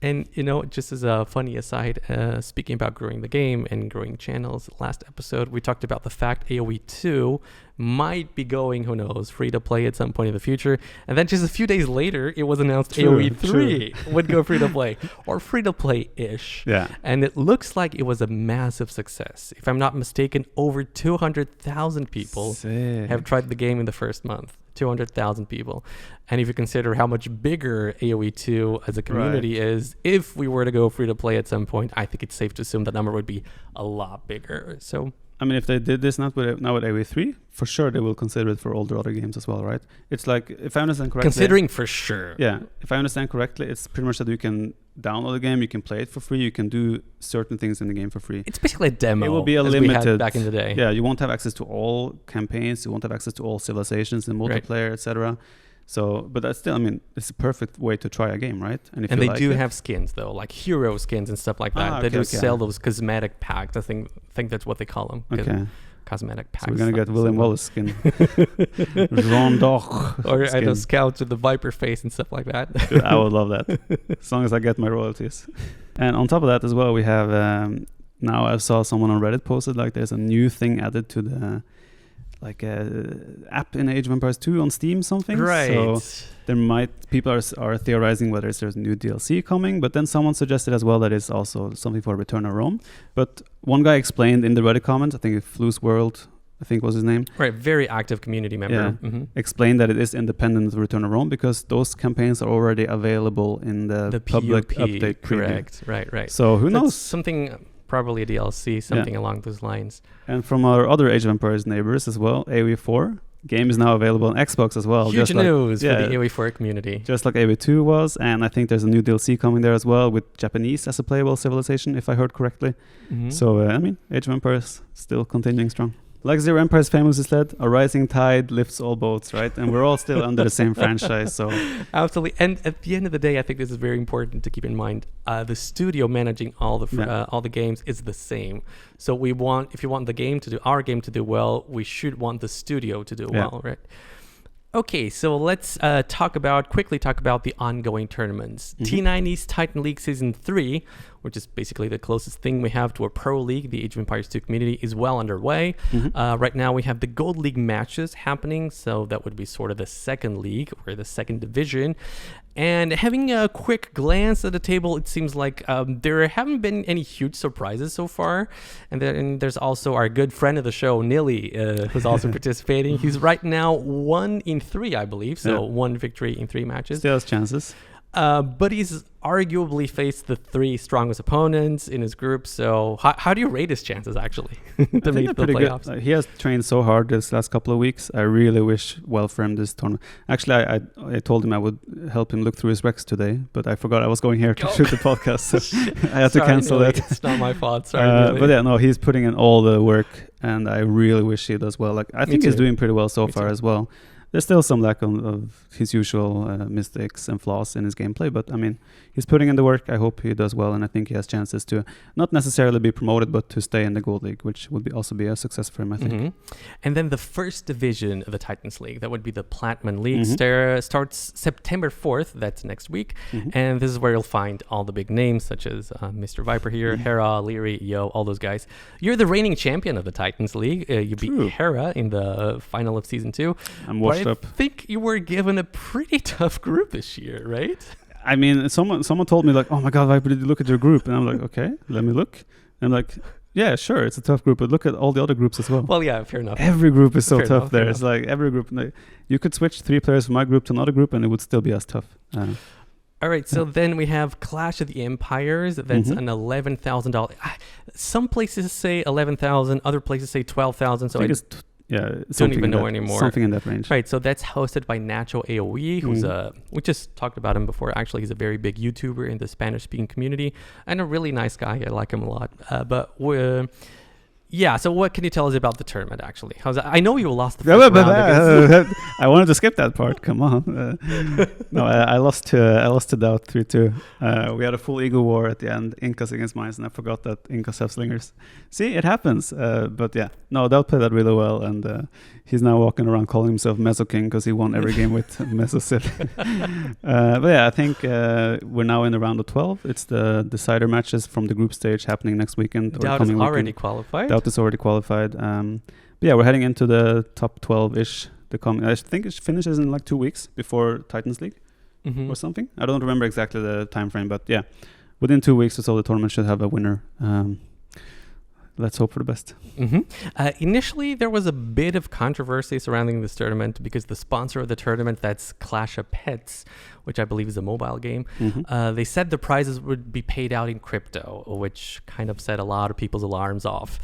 And, you know, just as a funny aside, speaking about growing the game and growing channels, last episode, we talked about the fact AoE 2 might be going, who knows, free to play at some point in the future. And then just a few days later, it was announced AoE 3 would go free to play, or free to play-ish. Yeah. And it looks like it was a massive success. If I'm not mistaken, over 200,000 people have tried the game in the first month. 200,000 people. And if you consider how much bigger AoE 2 as a community is, if we were to go free to play at some point, I think it's safe to assume that number would be a lot bigger. So, I mean, if they did this now with AoE 3, for sure they will consider it for all the other games as well, right? It's like, if I understand correctly... Considering for sure. Yeah. If I understand correctly, it's pretty much that you can download the game, you can play it for free, you can do certain things in the game for free. It's basically a demo. It will be a limited... we had back in the day. Yeah, you won't have access to all campaigns, you won't have access to all civilizations in multiplayer, etc. So, but that's still, I mean, it's a perfect way to try a game, right? And they do have skins though, like hero skins and stuff like that. They do sell those cosmetic packs. I think that's what they call them. Okay. Cosmetic packs. So we're gonna get William Wallace skin. Rondoch. Or I know, scouts with the Viper face and stuff like that. Dude, I would love that. As long as I get my royalties. And on top of that as well, we have now I saw someone on Reddit posted like there's a new thing added to the app in Age of Empires 2 on Steam something. Right. So there people are theorizing whether there's new DLC coming, but then someone suggested as well that it's also something for Return of Rome. But one guy explained in the Reddit comments, I think Flu's World, I think was his name. Right, very active community member. Yeah, explained that it is independent of Return of Rome because those campaigns are already available in the public update preview. Correct, right. So who knows? Something... Probably a DLC, something along those lines. And from our other Age of Empires neighbors as well, AoE 4 game is now available on Xbox as well. Huge news for the AoE 4 community. Just like AoE 2 was, and I think there's a new DLC coming there as well with Japanese as a playable civilization, if I heard correctly. So, I mean, Age of Empires still continuing strong. Like Zero Empires famously said, a rising tide lifts all boats, right? And we're all still under the same franchise, so... Absolutely. And at the end of the day, I think this is very important to keep in mind. The studio managing all the games is the same. So if you want our game to do well, we should want the studio to do well, right? Okay, so let's quickly talk about the ongoing tournaments. T9 East Titan League Season 3, which is basically the closest thing we have to a pro league, the Age of Empires 2 community, is well underway. Right now we have the Gold League matches happening, so that would be sort of the second league or the second division. And having a quick glance at the table, it seems like there haven't been any huge surprises so far. And then there's also our good friend of the show, Nilly, who's also participating. He's right now 1 in 3, I believe. So 1 victory in 3 matches. Still has chances. But he's arguably faced the 3 strongest opponents in his group. So how do you rate his chances, actually, to make the playoffs? Good. He has trained so hard this last couple of weeks. I really wish well for him this tournament. Actually, I told him I would help him look through his recs today, but I forgot I was going here to shoot the podcast, so I had to cancel that. It's not my fault. Sorry. But yeah, no, he's putting in all the work, and I really wish he does well. Like I think he's doing pretty well so far as well. There's still some lack of his usual mistakes and flaws in his gameplay, but I mean, he's putting in the work. I hope he does well, and I think he has chances to not necessarily be promoted, but to stay in the Gold League, which would also be a success for him, I think. And then the first division of the Titans League, that would be the Platinum League, starts September 4th. That's next week, and this is where you'll find all the big names, such as Mr. Viper here, Hera, Leary, Yo, all those guys. You're the reigning champion of the Titans League. You beat Hera in the final of Season 2. I'm washed up. I think you were given a pretty tough group this year, right? I mean, someone told me like, "Oh my God, Viper, did you look at your group?" And I'm like, "Okay, let me look." And I'm like, "Yeah, sure, it's a tough group, but look at all the other groups as well." Well, yeah, fair enough. Every group is so tough there. It's like every group. You could switch 3 players from my group to another group, and it would still be as tough. All right, so then we have Clash of the Empires. That's an $11,000. Some places say 11,000, other places say 12,000. So I don't even know anymore. Something in that range. Right, so that's hosted by Nacho AoE, who's we just talked about him before. Actually, he's a very big YouTuber in the Spanish-speaking community and a really nice guy. I like him a lot. So what can you tell us about the tournament, actually? I know you lost the first round. I wanted to skip that part. Come on. I lost to DauT 3-2. We had a full ego war at the end, Incas against Mines, and I forgot that Incas have slingers. See, it happens. But yeah, no, DauT played that really well, and he's now walking around calling himself Meso King because he won every game with Meso City. But yeah, I think we're now in the round of 12. It's the decider matches from the group stage happening next weekend. DauT is already qualified. DauT is already qualified. But yeah, we're heading into the top 12-ish. I think it finishes in like 2 weeks before Titans League or something. I don't remember exactly the time frame, but yeah, within 2 weeks or so, the tournament should have a winner. Let's hope for the best. Initially, there was a bit of controversy surrounding this tournament because the sponsor of the tournament, that's Clash of Pets, which I believe is a mobile game, they said the prizes would be paid out in crypto, which kind of set a lot of people's alarms off.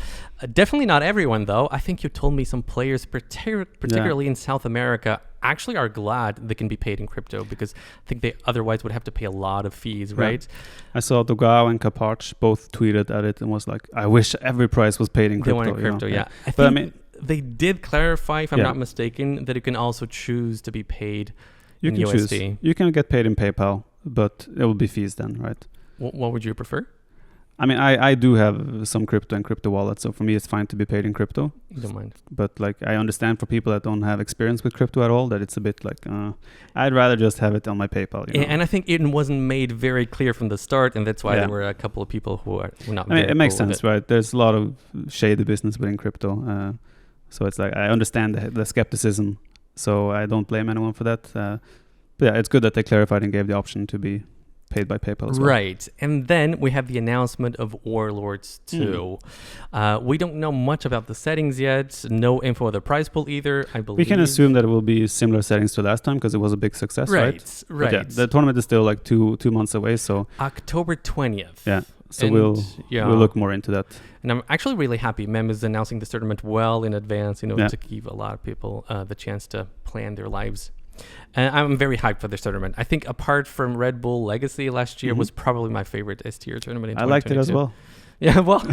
Definitely not everyone, though. I think you told me some players, particularly in South America, actually are glad they can be paid in crypto because I think they otherwise would have to pay a lot of fees, right? I saw Dogao and Kapach both tweeted at it and was like, I wish every price was paid in crypto. They want in crypto, yeah. I mean, they did clarify, if I'm not mistaken, that you can also choose to be paid in USD. Choose. You can get paid in PayPal, but it will be fees then, right? What would you prefer? I mean, I do have some crypto and crypto wallets, so for me it's fine to be paid in crypto. You don't mind. But like, I understand for people that don't have experience with crypto at all, that it's a bit like, I'd rather just have it on my PayPal. You know? And I think it wasn't made very clear from the start, and that's why there were a couple of people who were not. I mean, it makes sense, right? There's a lot of shady business within crypto, so it's like I understand the skepticism, so I don't blame anyone for that. But yeah, it's good that they clarified and gave the option to be paid by PayPal as well. Right. And then we have the announcement of Warlords 2. We don't know much about the settings yet. No info of the prize pool either, I believe. We can assume that it will be similar settings to last time because it was a big success, right? Right. Yeah, the tournament is still like two months away, so... October 20th. Yeah. So we'll look more into that. And I'm actually really happy Mem is announcing this tournament well in advance, to give a lot of people the chance to plan their lives. And I'm very hyped for this tournament. I think apart from Red Bull Legacy last year was probably my favorite S-tier tournament in 2022. I liked it as well. Yeah, well,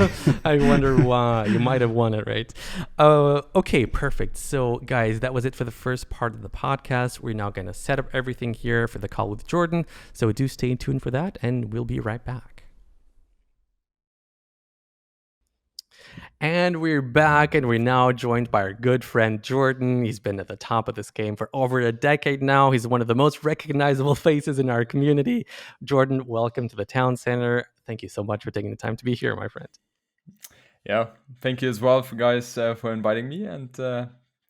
I wonder why. You might have won it, right? Okay, perfect. So, guys, that was it for the first part of the podcast. We're now going to set up everything here for the call with Jordan. So do stay tuned for that, and we'll be right back. And we're back, and we're now joined by our good friend Jordan. He's been at the top of this game for over a decade now. He's one of the most recognizable faces in our community. Jordan, welcome to the Town Center. Thank you so much for taking the time to be here, my friend. Yeah, thank you as well, guys, for inviting me, and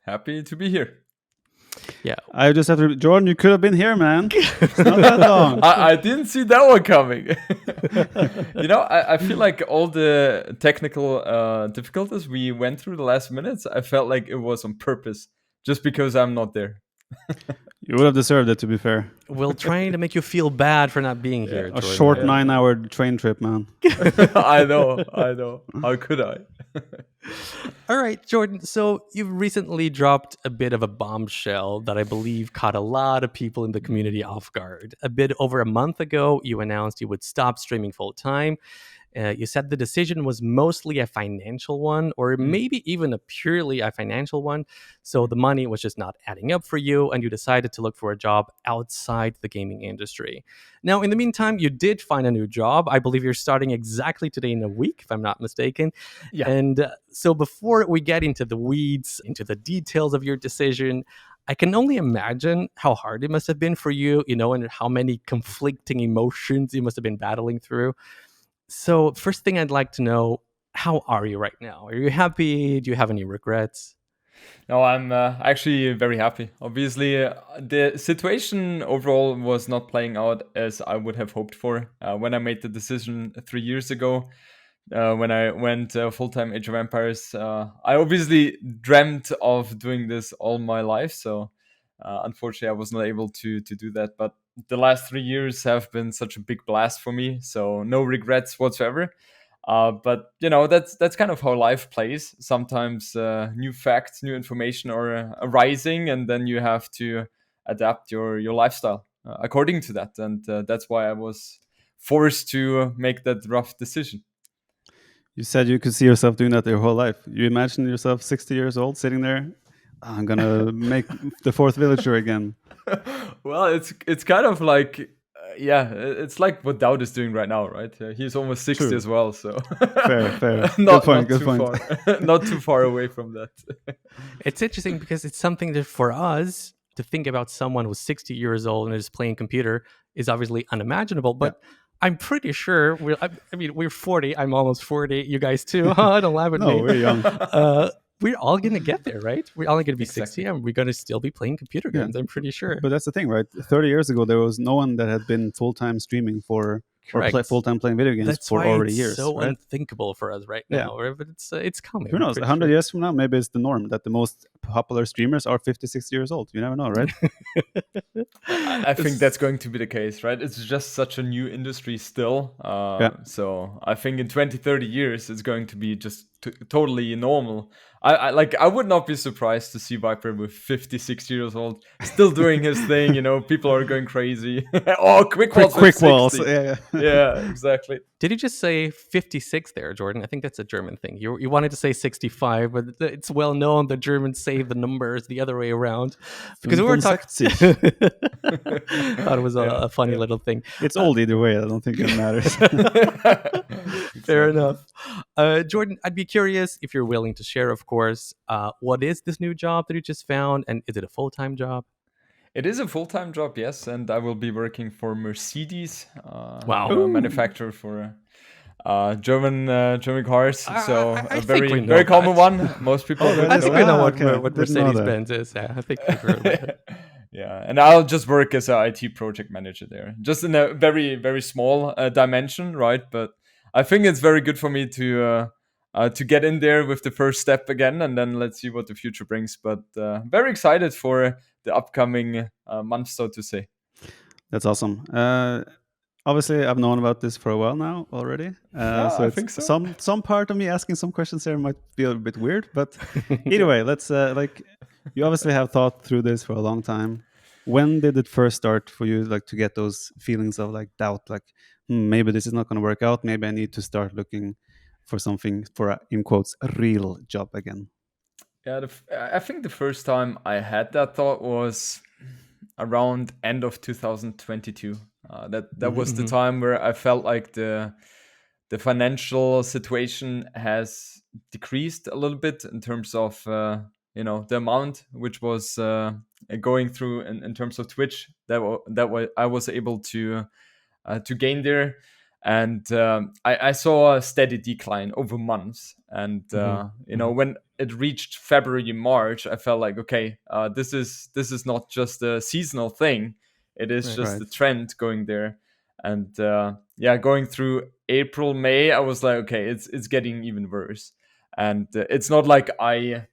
happy to be here. Yeah, I just have to. Jordan, you could have been here, man. It's not that long. I didn't see that one coming. I feel like all the technical difficulties we went through the last minutes, I felt like it was on purpose, just because I'm not there. You would have deserved it, to be fair. We're trying to make you feel bad for not being here. A short 9-hour train trip, man. I know. How could I? All right, Jordan. So you've recently dropped a bit of a bombshell that I believe caught a lot of people in the community off guard. A bit over a month ago, you announced you would stop streaming full time. You said the decision was mostly a financial one, or maybe even a purely a financial one. So the money was just not adding up for you, and you decided to look for a job outside the gaming industry. Now, in the meantime, you did find a new job. I believe you're starting exactly today in a week, if I'm not mistaken. Yeah. And so before we get into the weeds, into the details of your decision, I can only imagine how hard it must have been for you, and how many conflicting emotions you must have been battling through. So first thing I'd like to know, how are you right now? Are you happy? Do you have any regrets? No, I'm actually very happy. Obviously, the situation overall was not playing out as I would have hoped for. When I made the decision 3 years ago, when I went full-time Age of Empires, I obviously dreamt of doing this all my life. So unfortunately, I was not able to do that. But the last 3 years have been such a big blast for me. So no regrets whatsoever. But that's kind of how life plays. Sometimes new facts, new information are arising, and then you have to adapt your lifestyle according to that. And that's why I was forced to make that rough decision. You said you could see yourself doing that your whole life. You imagine yourself 60 years old sitting there. I'm gonna make the 4th villager again. Well, it's kind of like. It's like what DauT is doing right now, right? He's almost 60 True. as well, so fair. Not Good too point. far. Not too far away from that. It's interesting because it's something that for us to think about someone who's 60 years old and is playing computer is obviously unimaginable. But I'm pretty sure we're 40. I'm almost 40. You guys too? Don't laugh at me. No, we're young. We're all going to get there, right? We're all going to be Exactly. 60 and we're going to still be playing computer games, I'm pretty sure. But that's the thing, right? 30 years ago, there was no one that had been full-time streaming or full-time playing video games That's for why already it's years. so right? unthinkable for us right now. But it's coming. Who knows? 100 years from now, maybe it's the norm that the most popular streamers are 50, 60 years old. You never know, right? I think that's going to be the case, right? It's just such a new industry still. So I think in 20, 30 years, it's going to be just totally normal. I would not be surprised to see Viper with 50, 60 years old still doing his thing. People are going crazy. Quick walls. Yeah, exactly. Did you just say 56 there, Jordan? I think that's a German thing. You wanted to say 65, but it's well known that Germans say the numbers the other way around. Because we were talking. Thought it was a funny little thing. It's old either way. I don't think it matters. Fair enough. Jordan, I'd be curious if you're willing to share, of course, what is this new job that you just found, and is it a full-time job? It is a full-time job, yes, and I will be working for Mercedes, Wow. a manufacturer for German cars. So I a think we know very common that. one. Most people. I think we know what Didn't know Mercedes-Benz is. Yeah, I think we've heard about it. Yeah, and I'll just work as an IT project manager there, just in a very, very small dimension, right? But I think it's very good for me to get in there with the first step again, and then let's see what the future brings. But very excited for the upcoming months, so to say. That's awesome. obviously I've known about this for a while now already. Yeah, So I it's think so. some part of me asking some questions here might be a bit weird, but either way, let's like you obviously have thought through this for a long time. When did it first start for you, like to get those feelings of like doubt, like maybe this is not going to work out. Maybe I need to start looking for something for a, in quotes, a real job again. Yeah, I think the first time I had that thought was around end of 2022. That was the time where I felt like the financial situation has decreased a little bit in terms of the amount which was going through in terms of Twitch that I was able to gain there. And I saw a steady decline over months. And when it reached February, March, I felt like, okay, this is not just a seasonal thing; it is just Right. the trend going there. And going through April, May, I was like, okay, it's getting even worse. And it's not like I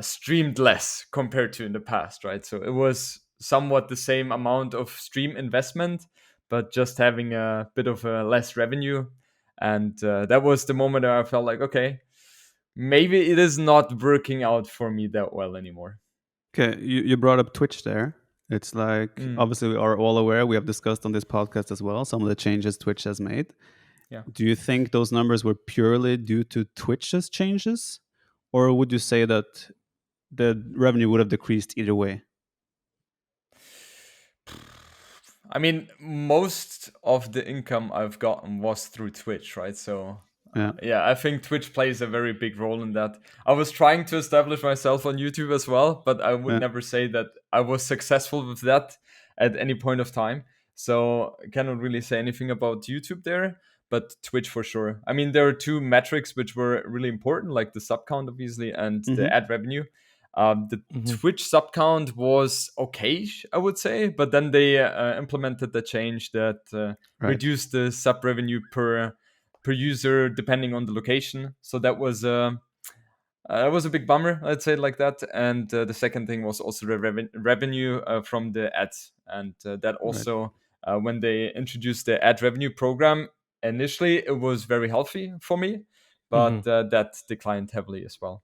streamed less compared to in the past, right? So it was somewhat the same amount of stream investment, but just having a bit of a less revenue. And that was the moment where I felt like, okay, maybe it is not working out for me that well anymore. Okay, you brought up Twitch there. It's like obviously we are all aware. We have discussed on this podcast as well some of the changes Twitch has made. Yeah. Do you think those numbers were purely due to Twitch's changes, or would you say that the revenue would have decreased either way? I mean, most of the income I've gotten was through Twitch, right? So Yeah. I think Twitch plays a very big role in that. I was trying to establish myself on YouTube as well, but I would Yeah. never say that I was successful with that at any point of time. So I cannot really say anything about YouTube there, but Twitch for sure. I mean, there are two metrics which were really important, like the sub count, obviously, and the ad revenue. The Twitch sub count was okay, I would say, but then they implemented the change that Right. reduced the sub revenue per user depending on the location. So that was a big bummer, let's say it like that. And the second thing was also the revenue from the ads, and that also when they introduced the ad revenue program initially, it was very healthy for me, but that declined heavily as well.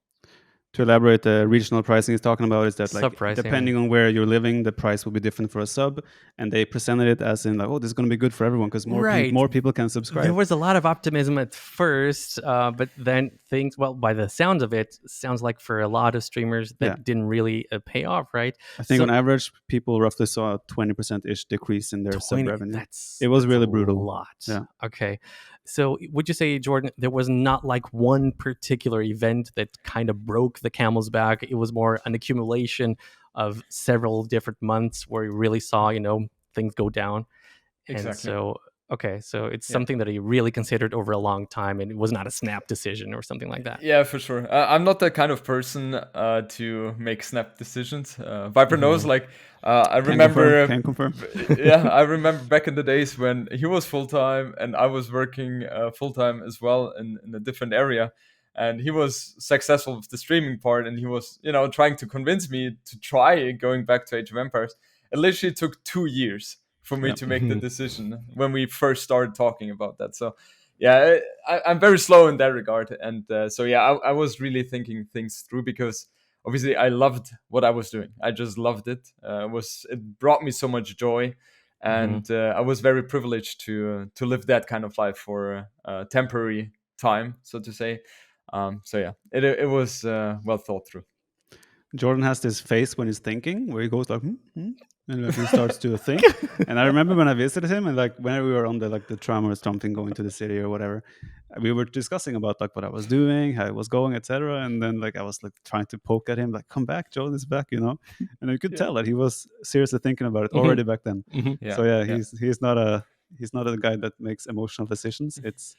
To elaborate, the regional pricing he's talking about is that like Sub pricing. depending on where you're living, the price will be different for a sub, and they presented it as in like, oh, this is going to be good for everyone because more people can subscribe. There was a lot of optimism at first, but then things, well, by the sounds of it, sounds like for a lot of streamers that didn't really pay off, right? I think on average, people roughly saw a 20%-ish decrease in their sub revenue. It was really brutal. A lot. Yeah. Okay. So would you say, Jordan, there was not like one particular event that kind of broke the camel's back? It was more an accumulation of several different months where you really saw, things go down. Exactly. And so, okay, so it's something that he really considered over a long time, and it was not a snap decision or something like that. Yeah, for sure. I'm not that kind of person to make snap decisions. Viper knows, like, I remember... Can confirm. Yeah, I remember back in the days when he was full-time and I was working full-time as well in a different area. And he was successful with the streaming part, and he was, trying to convince me to try going back to Age of Empires. It literally took 2 years for me to make the decision when we first started talking about that. So, yeah, I'm very slow in that regard. And I was really thinking things through because obviously I loved what I was doing. I just loved it. It brought me so much joy. And I was very privileged to live that kind of life for a temporary time, so to say. It was well thought through. Jordan has this face when he's thinking, where he goes like, and like he starts to think. And I remember when I visited him, and like whenever we were on the tram or something, going to the city or whatever, we were discussing about like what I was doing, how it was going, etc. And then like I was like trying to poke at him, like, "Come back, Jordan is back," And I could tell that he was seriously thinking about it already back then. So he's not a guy that makes emotional decisions. It's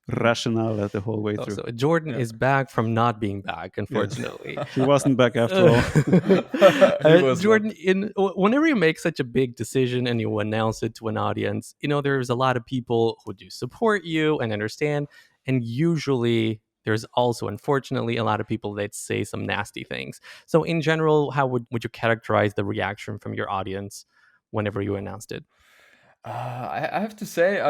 rationale the whole way through. So Jordan is back from not being back, unfortunately. Yes. He wasn't back after all. Jordan, whenever you make such a big decision and you announce it to an audience, there's a lot of people who do support you and understand, and usually there's also, unfortunately, a lot of people that say some nasty things. So in general, how would you characterize the reaction from your audience whenever you announced it? I have to say,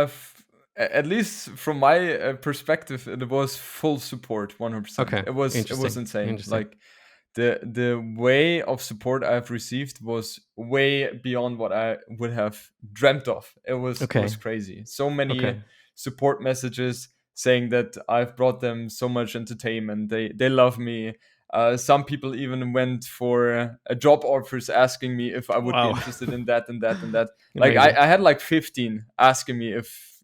at least from my perspective, it was full support, 100%. Okay, It was insane. Interesting. Like the way of support I've received was way beyond what I would have dreamt of. It was crazy. So many support messages saying that I've brought them so much entertainment. They love me. Some people even went for job offers asking me if I would be interested in that and that and that. Like I had like 15 asking me if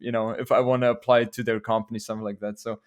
I want to apply to their company, something like that. So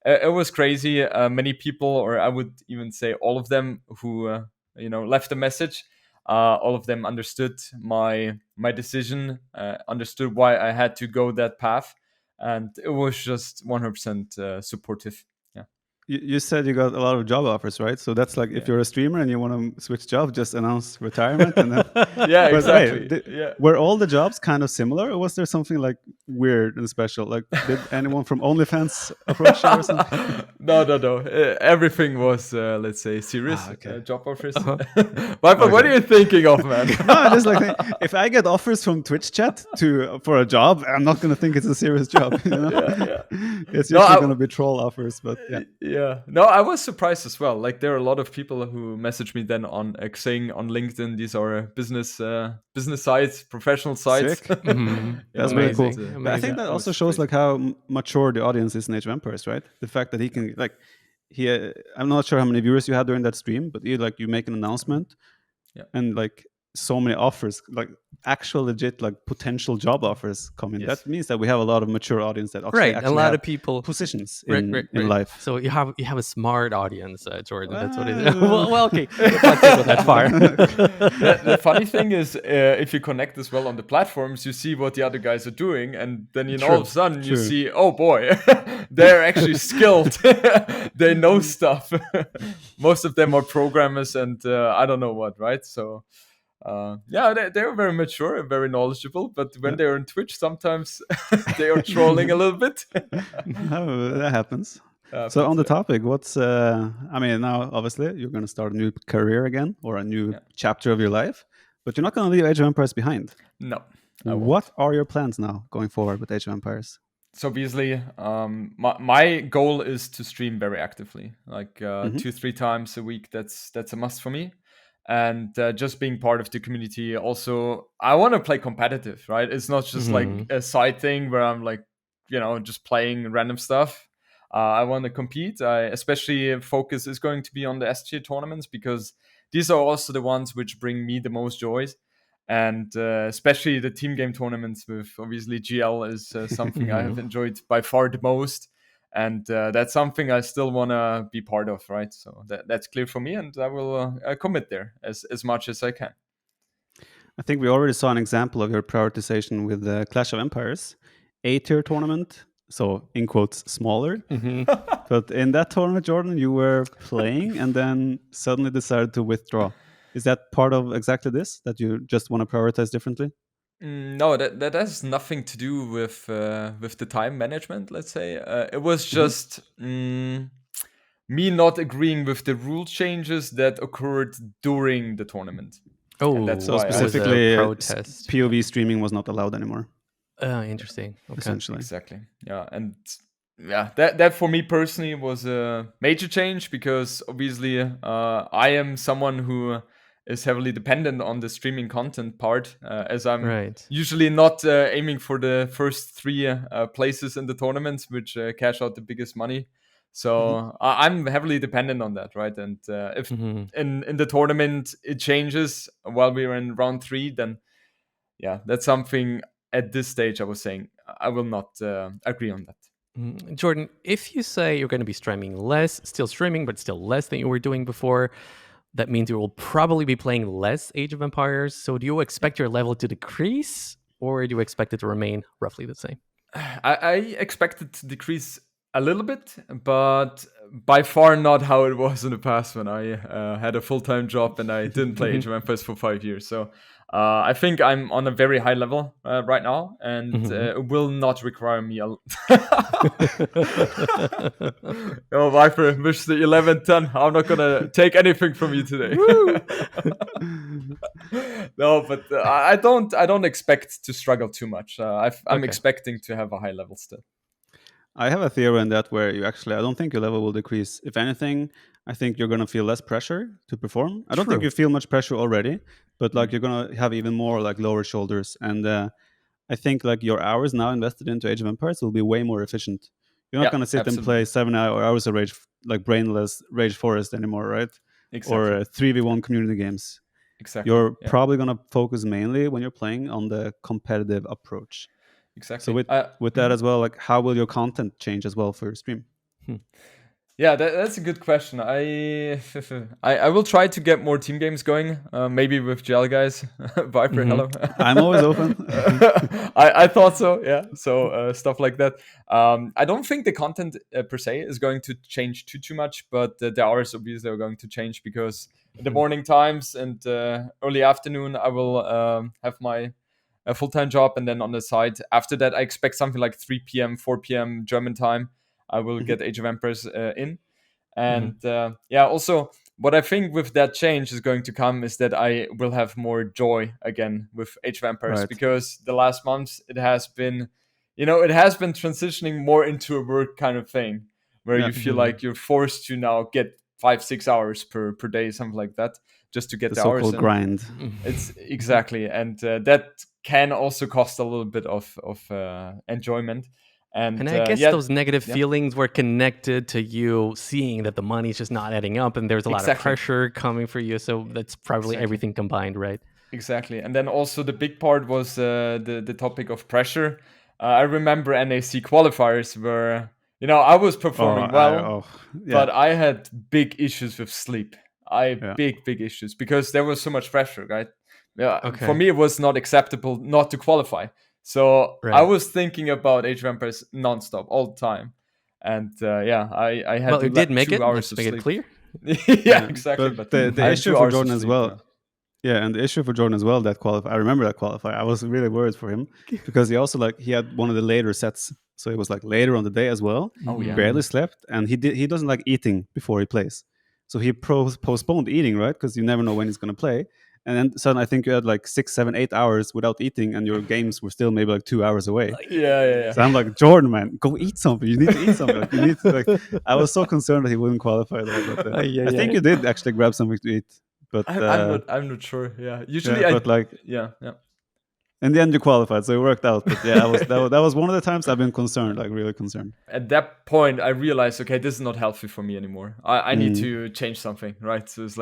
it was crazy. Many people, or I would even say all of them, who left a message. All of them understood my decision, understood why I had to go that path, and it was just 100% supportive. Yeah. You said you got a lot of job offers, right? So that's like if you're a streamer and you want to switch job, just announce retirement and then. Yeah, exactly. Were all the jobs kind of similar, or was there something like weird and special? Like, did anyone from OnlyFans approach you or something? No. Everything was, let's say, serious job offers. But what are you thinking of, man? No, just like if I get offers from Twitch chat for a job, I'm not going to think it's a serious job. You know? It's usually going to be troll offers, but yeah. No, I was surprised as well. Like there are a lot of people who messaged me then on saying on LinkedIn, these are business sites, professional sites. That's really cool. But I think that also shows like how mature the audience is in Age of Empires, right? The fact that he can like I'm not sure how many viewers you had during that stream, but you make an announcement and like so many offers, like actual legit like potential job offers come in. That means that we have a lot of mature audience that actually a lot of people positions in life. So you have a smart audience, Jordan. That's what it is. well, okay, let's not take it that far. The funny thing is, if you connect as well on the platforms, you see what the other guys are doing, and then all of a sudden you see, oh boy, they're actually skilled. They know stuff. Most of them are programmers, and I don't know what, right? So. They're very mature and very knowledgeable, but when they're on Twitch, sometimes they are trolling a little bit. That happens. So on the topic, what's now obviously you're going to start a new career again or a new chapter of your life, but you're not going to leave Age of Empires behind. No. What are your plans now going forward with Age of Empires? So obviously, my goal is to stream very actively, like 2-3 times a week. That's a must for me. And just being part of the community. Also, I want to play competitive, right? It's not just like a side thing where I'm like, just playing random stuff. I want to compete. Especially focus is going to be on the S tier tournaments, because these are also the ones which bring me the most joys. And especially the team game tournaments with obviously GL is something I have enjoyed by far the most. And that's something I still want to be part of, right? So that's clear for me, and I will commit there as much as I can. I think we already saw an example of your prioritization with the Clash of Empires, A-tier tournament, so in quotes, smaller. But in that tournament, Jordan, you were playing and then suddenly decided to withdraw. Is that part of exactly this, that you just want to prioritize differently? No, that has nothing to do with the time management, let's say. It was just me not agreeing with the rule changes that occurred during the tournament. Oh, so specifically POV streaming was not allowed anymore. Interesting. Okay. Essentially. Exactly. Yeah, and that for me personally was a major change, because obviously I am someone who is heavily dependent on the streaming content part, as I'm usually not aiming for the first 3 places in the tournaments, which cash out the biggest money. So I'm heavily dependent on that, right? And if in the tournament it changes while we're in round 3, then that's something at this stage I was saying I will not agree on that. Jordan, if you say you're going to be streaming less, still streaming, but still less than you were doing before, that means you will probably be playing less Age of Empires. So do you expect your level to decrease, or do you expect it to remain roughly the same? I expect it to decrease a little bit, but by far not how it was in the past when I had a full-time job and I didn't play Age of Empires for 5 years. So I think I'm on a very high level right now, and it will not require me a Oh, Viper, Mr. 1110, I'm not going to take anything from you today. No, but I don't expect to struggle too much. I'm expecting to have a high level still. I have a theory on that where I don't think your level will decrease. If anything, I think you're going to feel less pressure to perform. I don't think you feel much pressure already, but like you're going to have even more like lower shoulders. And I think like your hours now invested into Age of Empires will be way more efficient. You're not going to sit and play 7 hours of brainless Rage Forest anymore, right? Exactly. Or 3v1 community games. Exactly. You're probably going to focus mainly when you're playing on the competitive approach. Exactly. So with that as well, like how will your content change as well for your stream? Yeah, that's a good question. I will try to get more team games going, maybe with GL guys. Viper, hello. I'm always open. I thought so, yeah. So stuff like that. I don't think the content per se is going to change too much, but the hours obviously are going to change because in the morning times and early afternoon, I will have my full-time job, and then on the side after that, I expect something like 3 p.m., 4 p.m. German time. I will get Age of Empires in. And also what I think with that change is going to come is that I will have more joy again with Age of Empires, because the last months it has been transitioning more into a work kind of thing where you feel like you're forced to now get 5-6 hours per day, something like that, just to get the hours in. Grind. It's exactly. And that can also cost a little bit of enjoyment. And I guess those negative feelings were connected to you seeing that the money's just not adding up, and there's a lot of pressure coming for you. So that's probably everything combined, right? Exactly. And then also the big part was the topic of pressure. I remember NAC qualifiers where, I was performing but I had big issues with sleep. Big issues because there was so much pressure, right? Yeah. Okay. For me, it was not acceptable not to qualify. So I was thinking about Age of Empires nonstop all the time, and I had. Well, you did make 2 it. hours Let's make it clear. Exactly. But the issue for Jordan as well. Yeah, and the issue for Jordan as well, that qualify. I remember that qualifier. I was really worried for him because he also he had one of the later sets, so it was later on the day as well. Oh yeah. He barely slept, and he doesn't like eating before he plays, so he postponed eating, right? Because you never know when he's gonna play. And then suddenly I think you had 6, 7, 8 hours without eating, and your games were still maybe 2 hours away. Yeah. So I'm like, Jordan, man, go eat something. You need to eat something. You need to, I was so concerned that he wouldn't qualify there. But I think you did actually grab something to eat. But I'm not sure. Yeah, usually yeah. In the end, you qualified, so it worked out. But yeah, that was one of the times I've been concerned, really concerned. At that point, I realized, okay, this is not healthy for me anymore. I need to change something, right? So it's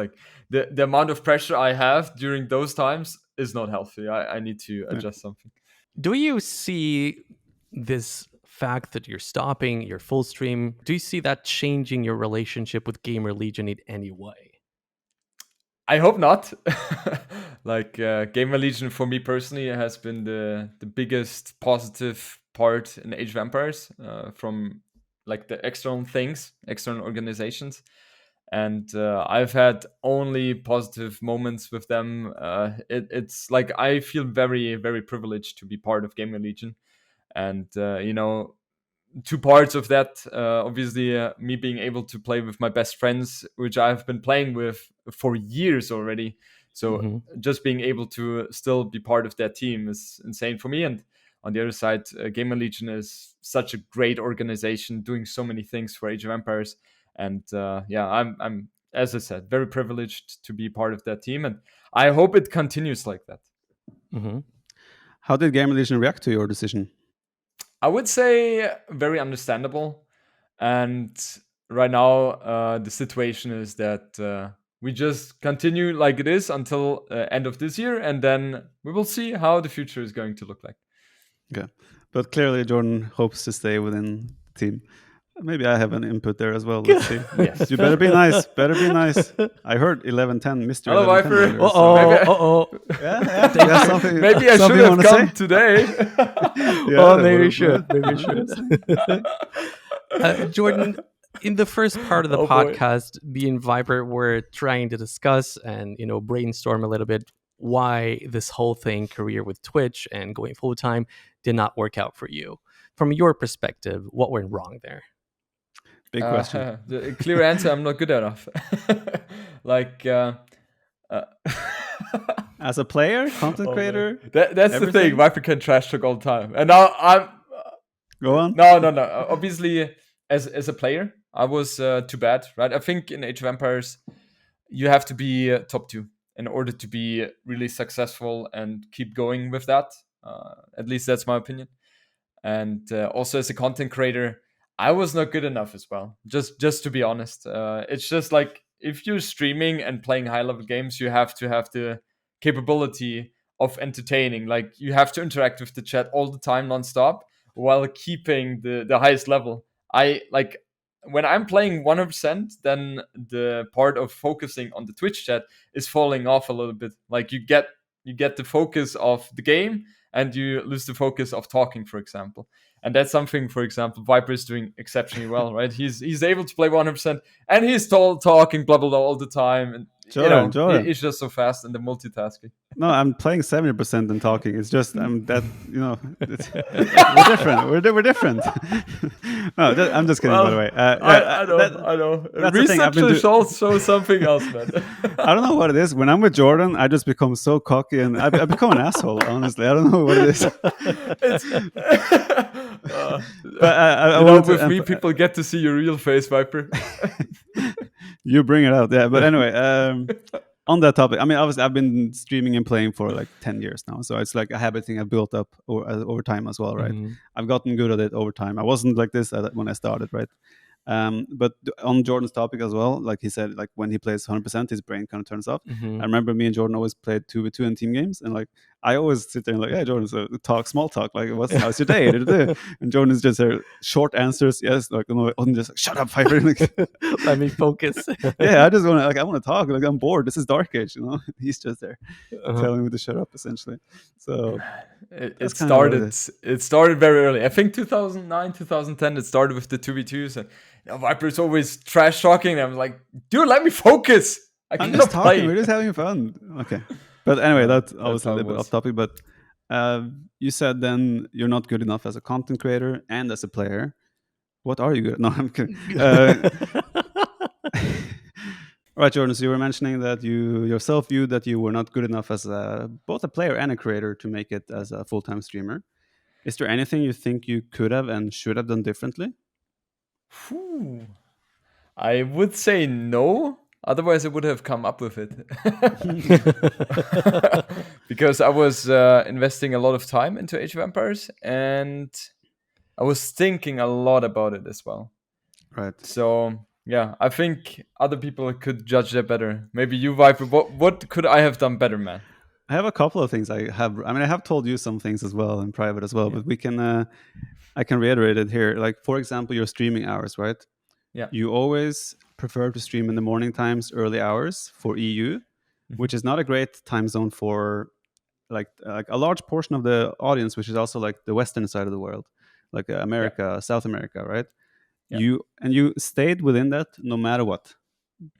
the amount of pressure I have during those times is not healthy. I need to adjust something. Do you see this fact that you're stopping your full stream? Do you see that changing your relationship with Gamer Legion in any way? I hope not. Gamer Legion for me personally has been the biggest positive part in Age of Empires from the external organizations, and I've had only positive moments with them. It's I feel very, very privileged to be part of Gamer Legion, and two parts of that, obviously me being able to play with my best friends, which I've been playing with for years already. So just being able to still be part of that team is insane for me. And on the other side, Gamer Legion is such a great organization doing so many things for Age of Empires. And I'm, as I said, very privileged to be part of that team. And I hope it continues like that. Mm-hmm. How did Gamer Legion react to your decision? I would say very understandable. And right now, the situation is that we just continue like it is until end of this year. And then we will see how the future is going to look like. Okay. But clearly, Jordan hopes to stay within the team. Maybe I have an input there as well. Let's see. Yes. You better be nice. I heard 1110, Mr. Hello, 1110. Uh-oh. Yeah. Maybe I should have come today. Maybe we should. Jordan, in the first part of the podcast, me and Viper were trying to discuss and brainstorm a little bit why this whole thing, career with Twitch and going full time, did not work out for you. From your perspective, what went wrong there? Big question. The clear answer: I'm not good enough. As a player, content creator, that's everything? The thing. Viper can trash talk all the time, and now I'm. Go on. No. Obviously, as a player, I was too bad, right? I think in Age of Empires, you have to be top 2 in order to be really successful and keep going with that. At least that's my opinion. And also as a content creator, I was not good enough as well. Just to be honest, it's just like if you're streaming and playing high level games, you have to have the capability of entertaining. Like you have to interact with the chat all the time, nonstop, while keeping the highest level. When I'm playing 100%, then the part of focusing on the Twitch chat is falling off a little bit. Like you get the focus of the game and you lose the focus of talking, for example. And that's something, for example, Viper is doing exceptionally well, right? He's able to play 100% and he's talking blah, blah, blah all the time. And Jordan. It's just so fast and the multitasking. No, I'm playing 70% and talking. It's just we're different. We're different. No, I'm just kidding. By the way, I know. Research shows something else, man. I don't know what it is. When I'm with Jordan, I just become so cocky and I become an asshole. Honestly, I don't know what it is. With me, people get to see your real face, Viper. You bring it out, yeah. But anyway, on that topic, I mean, obviously, I've been streaming and playing for like 10 years now, so it's like a habit thing I've built up over time as well, right? Mm-hmm. I've gotten good at it over time. I wasn't like this when I started, right? But on Jordan's topic as well, like he said, like when he plays 100%, his brain kind of turns off. Mm-hmm. I remember me and Jordan always played 2v2 in team games, and like I always sit there and like, hey Jordan, so small talk, like how's your day? And Jordan's just short answers, yes, like I'm just like, shut up, Viper. Let me focus. Yeah, I just want to I want to talk. Like I'm bored. This is Dark Age, He's just there telling me to shut up, essentially. So it started very early. I think 2009, 2010. It started with the 2v2s and. Viper's always trash talking. I'm like, dude, let me focus. I'm just talking. We're just having fun. Okay. But anyway, that's obviously a little bit off topic. But you said then you're not good enough as a content creator and as a player. What are you good at? No, I'm kidding. Right, Jordan. So you were mentioning that you yourself viewed that you were not good enough as both a player and a creator to make it as a full-time streamer. Is there anything you think you could have and should have done differently? I would say no. Otherwise, I would have come up with it. Because I was investing a lot of time into Age of Empires, and I was thinking a lot about it as well. Right. So, yeah, I think other people could judge that better. Maybe you, Viper. What could I have done better, man? I have a couple of things I have told you some things as well in private as well, but we can... I can reiterate it here. Like, for example, your streaming hours, right? Yeah. You always prefer to stream in the morning times, early hours for EU, which is not a great time zone for like a large portion of the audience, which is also like the Western side of the world, like America, South America, right? Yeah. You stayed within that no matter what.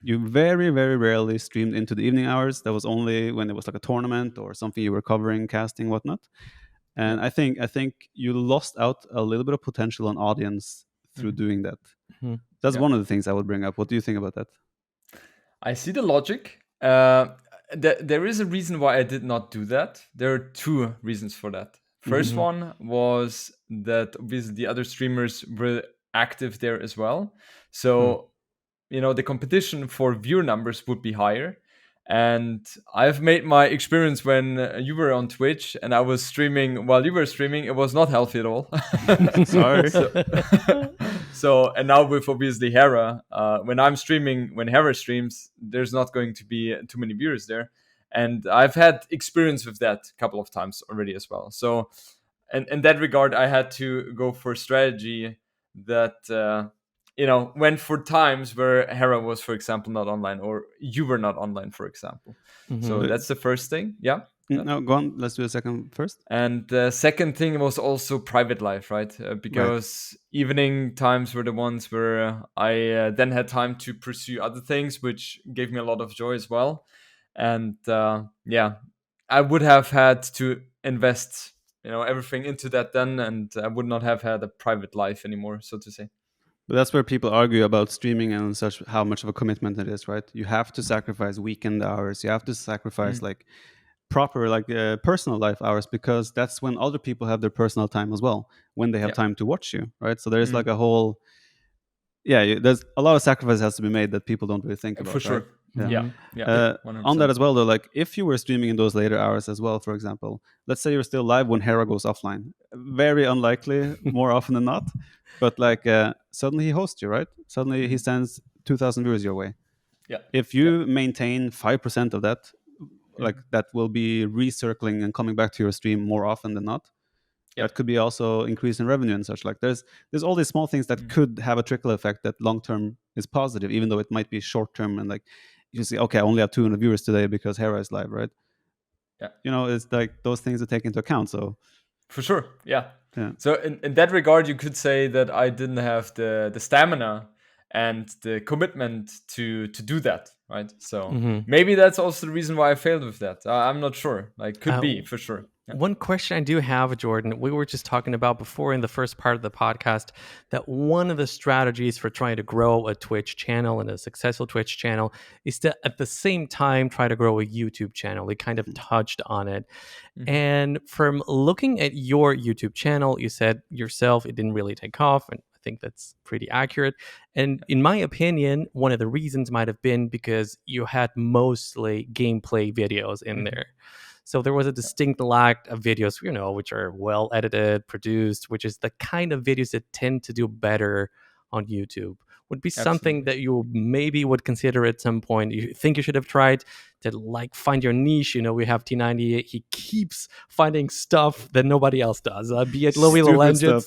You very, very rarely streamed into the evening hours. That was only when it was like a tournament or something you were covering, casting, whatnot. And I think you lost out a little bit of potential on audience through doing that. Mm-hmm. That's one of the things I would bring up. What do you think about that? I see the logic. There is a reason why I did not do that. There are two reasons for that. First one was that obviously the other streamers were active there as well. So, the competition for viewer numbers would be higher. And I've made my experience when you were on Twitch and I was streaming while you were streaming. It was not healthy at all. Sorry. So, and now with obviously Hera, when I'm streaming, when Hera streams, there's not going to be too many viewers there. And I've had experience with that a couple of times already as well. So, in that regard, I had to go for strategy that... went for times where Hera was, for example, not online or you were not online, for example. Mm-hmm. So that's the first thing. Yeah. No, go on. Let's do a second first. And the second thing was also private life, right? Because evening times were the ones where I then had time to pursue other things, which gave me a lot of joy as well. And I would have had to invest, everything into that then, and I would not have had a private life anymore, so to say. But that's where people argue about streaming and such, how much of a commitment it is, right? You have to sacrifice weekend hours. You have to sacrifice like proper personal life hours, because that's when other people have their personal time as well, when they have time to watch you, right? So there's like a whole there's a lot of sacrifice has to be made that people don't really think about, for sure, right? On that as well, though, like if you were streaming in those later hours as well, for example, let's say you're still live when Hera goes offline, very unlikely, more often than not, but like suddenly he hosts you, right? Suddenly he sends 2,000 viewers your way. If you maintain 5% of that, like that will be recircling and coming back to your stream more often than not. That could be also increase in revenue and such. Like there's all these small things that could have a trickle effect that long term is positive, even though it might be short term. And like you see, okay, I only have 200 viewers today because Hera is live, right? It's like those things to take into account. So for sure, so in that regard, you could say that I didn't have the stamina and the commitment to do that, right? So maybe that's also the reason why I failed with that. I'm not sure. Like, could be for sure. One question I do have, Jordan, we were just talking about before in the first part of the podcast that one of the strategies for trying to grow a Twitch channel and a successful Twitch channel is to at the same time try to grow a YouTube channel. We kind of touched on it. And from looking at your YouTube channel, you said yourself it didn't really take off, and I think that's pretty accurate. And in my opinion, one of the reasons might have been because you had mostly gameplay videos in there. So there was a distinct lack of videos, which are well edited, produced, which is the kind of videos that tend to do better on YouTube. Would be something that you maybe would consider at some point. You think you should have tried to like find your niche. We have T90. He keeps finding stuff that nobody else does. Be it Louis the Legend.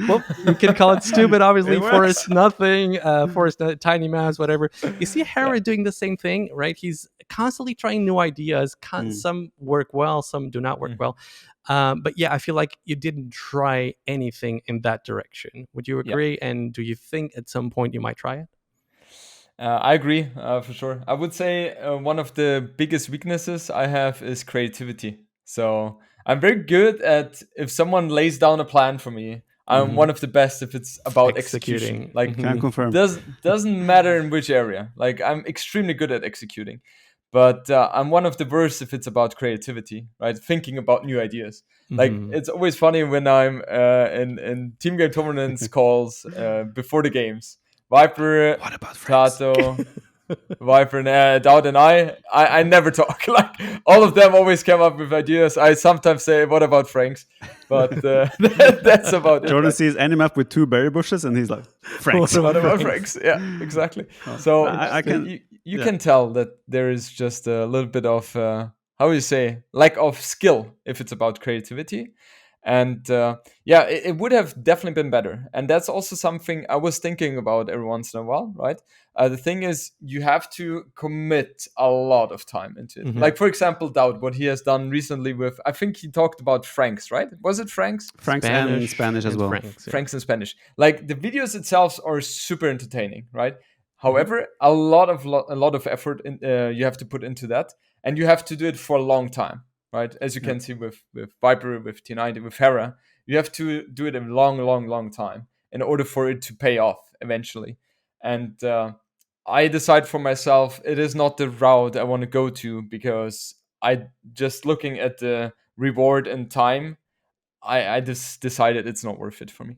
Well, you can call it stupid, obviously. Forest Nothing, Forest Tiny Mouse, whatever. You see Hera doing the same thing, right? He's constantly trying new ideas. Some work well, some do not work well. But I feel like you didn't try anything in that direction. Would you agree? And do you think at some point you might try it? I agree, for sure. I would say one of the biggest weaknesses I have is creativity. So I'm very good at, if someone lays down a plan for me, I'm one of the best if it's about execution. Like, can confirm. Doesn't matter in which area. Like, I'm extremely good at executing. But I'm one of the worst if it's about creativity, right? Thinking about new ideas. Like, it's always funny when I'm in team game tournaments calls before the games. Viper, what about Tato, Viper, and DauT, and I never talk. Like, all of them always come up with ideas. I sometimes say, "What about Franks?" But that's about it. Jordan sees any map with 2 berry bushes, and he's like, "Franks." What about Franks? Yeah, exactly. So I can you can tell that there is just a little bit of lack of skill if it's about creativity. And it would have definitely been better. And that's also something I was thinking about every once in a while, right? The thing is, you have to commit a lot of time into it. Like, for example, DauT, what he has done recently with, I think he talked about Franks, right? Was it Franks? Franks and Spanish as well. Franks and Spanish. Like, the videos itself are super entertaining, right? However, a lot of effort you have to put into that. And you have to do it for a long time. Right, as you can see with Viper, with T90, with Hera, you have to do it a long time in order for it to pay off eventually. And I decide for myself, it is not the route I want to go to, because I just looking at the reward and time, I just decided it's not worth it for me.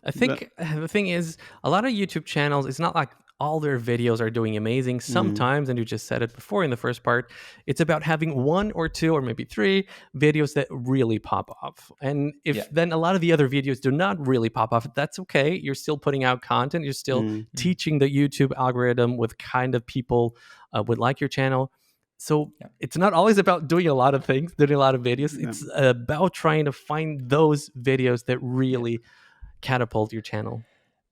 I think the thing is, a lot of YouTube channels, it's not like all their videos are doing amazing. Sometimes, and you just said it before in the first part, it's about having 1 or 2 or maybe 3 videos that really pop off. And if then a lot of the other videos do not really pop off, that's okay. You're still putting out content. You're still teaching the YouTube algorithm with kind of people would like your channel. So it's not always about doing a lot of things, doing a lot of videos. It's about trying to find those videos that really catapult your channel.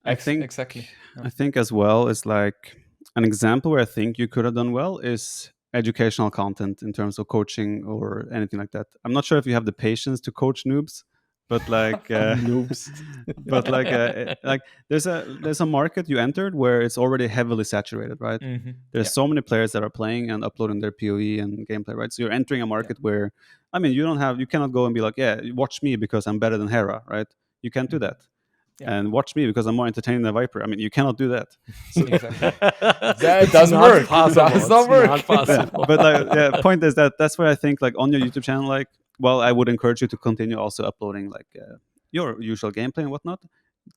I think exactly. I think as well is like an example where I think you could have done well is educational content in terms of coaching or anything like that. I'm not sure if you have the patience to coach noobs, but like Noobs. but like there's a market you entered where it's already heavily saturated, right? There's so many players that are playing and uploading their PoE and gameplay, right? So you're entering a market where, I mean, you cannot go and be like, yeah, watch me because I'm better than Hera, right? You can't do that. And watch me because I'm more entertaining than Viper. I mean, you cannot do that. So, That doesn't work. Possible. That's not work. Not possible. but like, point is that's where I think, like, on your YouTube channel, like, well, I would encourage you to continue also uploading like your usual gameplay and whatnot,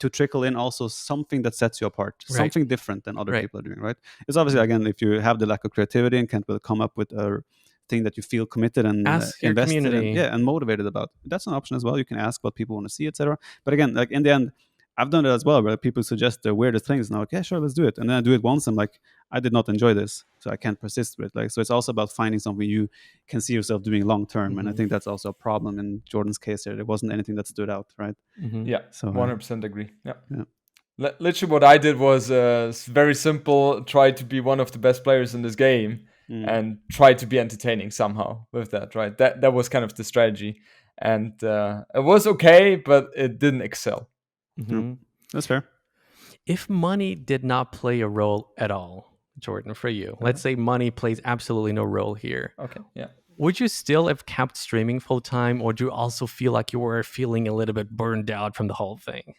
to trickle in also something that sets you apart, something different than other people are doing, right? It's obviously, again, if you have the lack of creativity and can't really come up with a thing that you feel committed and invested in, and motivated about, that's an option as well. You can ask what people want to see, etc. But again, like, in the end, I've done it as well, where people suggest the weirdest things, and I'm like, yeah, sure, let's do it. And then I do it once, I'm like, I did not enjoy this, so I can't persist with it. Like, so it's also about finding something you can see yourself doing long term. And I think that's also a problem in Jordan's case here. There wasn't anything that stood out, right? Yeah, so 100% agree. Yeah. Literally, what I did was very simple: try to be one of the best players in this game, and try to be entertaining somehow with that. Right? That was kind of the strategy, and it was okay, but it didn't excel. That's fair. If money did not play a role at all, Jordan, for you, let's say money plays absolutely no role here. Okay, yeah. Would you still have kept streaming full time, or do you also feel like you were feeling a little bit burned out from the whole thing?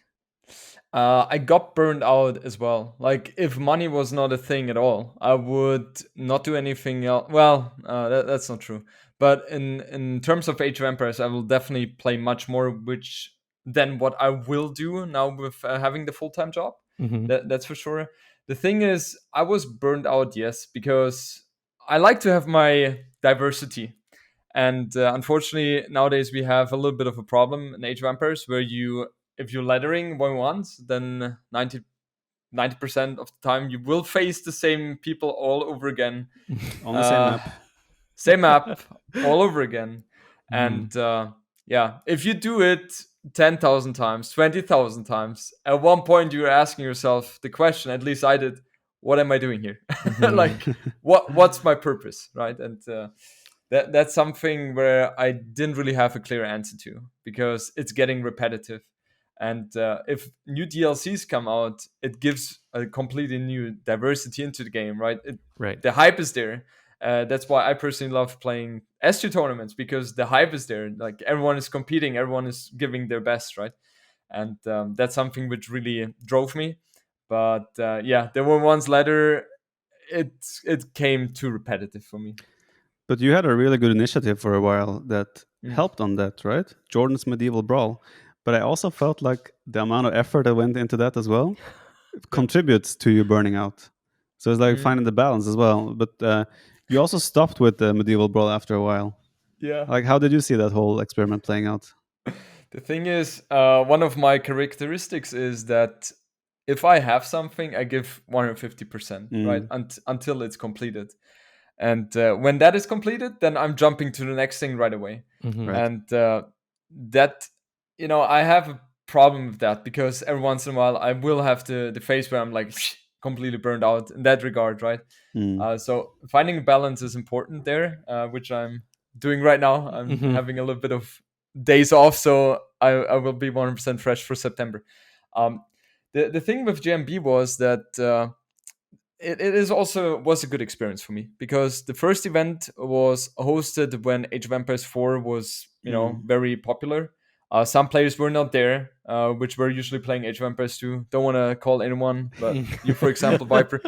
I got burned out as well. Like, if money was not a thing at all, I would not do anything else. Well, that's not true. But in terms of Age of Empires, I will definitely play much more, than what I will do now with having the full-time job. That's for sure. The thing is, I was burned out, yes, because I like to have my diversity. And unfortunately, nowadays we have a little bit of a problem in Age of Empires where if you're laddering going once, then 90% of the time you will face the same people all over again. On the same map. Same map, all over again. And if you do it 10,000 times, 20,000 times, at one point you're asking yourself the question, at least I did, what am I doing here? Like, what's my purpose, right? And that's something where I didn't really have a clear answer to, because it's getting repetitive. And if new DLCs come out, it gives a completely new diversity into the game, right? The hype is there. That's why I personally love playing S2 tournaments, because the hype is there. Like, everyone is competing, everyone is giving their best, right? And that's something which really drove me. But there were ones later, it came too repetitive for me. But you had a really good initiative for a while that helped on that, right? Jordan's Medieval Brawl. But I also felt like the amount of effort that went into that as well contributes to you burning out. So it's like finding the balance as well. But you also stopped with the Medieval Brawl after a while. Yeah. Like, how did you see that whole experiment playing out? The thing is, one of my characteristics is that if I have something, I give 150%, right? Until it's completed. And when that is completed, then I'm jumping to the next thing right away. Right. And that, I have a problem with that, because every once in a while I will have the phase where I'm like completely burned out in that regard, right? So finding a balance is important there, which I'm doing right now. I'm having a little bit of days off, so I will be 100% fresh for September. The thing with JMB was that it was a good experience for me, because the first event was hosted when Age of Empires 4 was very popular. Some players were not there, which were usually playing Age of Empires 2. Don't want to call anyone, but you, for example, Viper,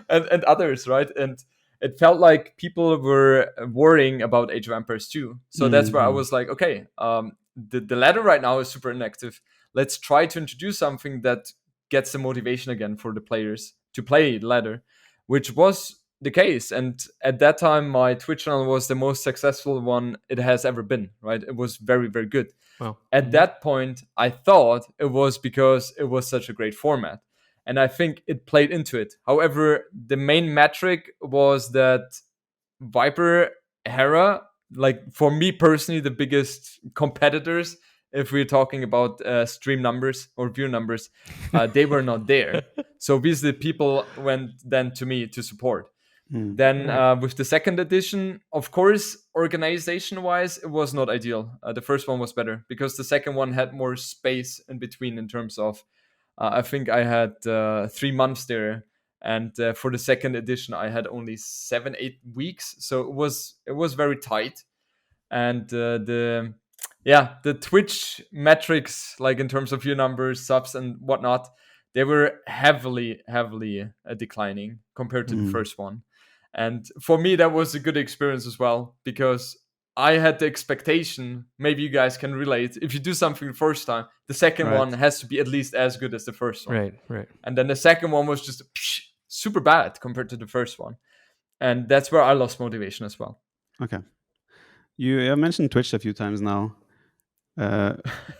and others, right? And it felt like people were worrying about Age of Empires 2. So that's where I was like, okay, the ladder right now is super inactive. Let's try to introduce something that gets the motivation again for the players to play ladder, which was the case. And at that time, my Twitch channel was the most successful one it has ever been, right? It was very, very good. Wow. At that point, I thought it was because it was such a great format. And I think it played into it. However, the main metric was that Viper, Hera, like, for me personally, the biggest competitors if we're talking about stream numbers or view numbers, they were not there. So obviously people went then to me to support. Then with the second edition, of course, organization-wise, it was not ideal. The first one was better because the second one had more space in between in terms of, I think I had 3 months there. And for the second edition, I had only 7-8 weeks. So it was very tight. And the Twitch metrics, like in terms of view numbers, subs and whatnot, they were heavily declining compared to the first one. And for me, that was a good experience as well, because I had the expectation, maybe you guys can relate, if you do something the first time, the second one has to be at least as good as the first one. Right. And then the second one was just super bad compared to the first one. And that's where I lost motivation as well. Okay. You have mentioned Twitch a few times now.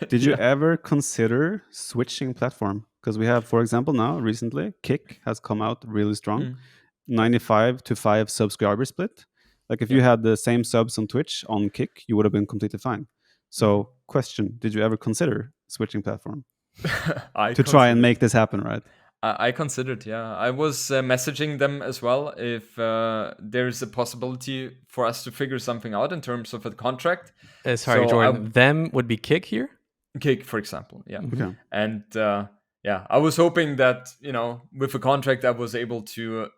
Did you ever consider switching platform? Because we have, for example, now recently, Kick has come out really strong. 95-5 subscriber split. Like if you had the same subs on Twitch on Kick, you would have been completely fine. So question, did you ever consider switching platform to try and make this happen, right? I considered, yeah. I was messaging them as well if there's a possibility for us to figure something out in terms of a contract. Sorry, Jordan. Them would be Kick here? Kick, for example, yeah. Okay. And I was hoping that, with a contract I was able to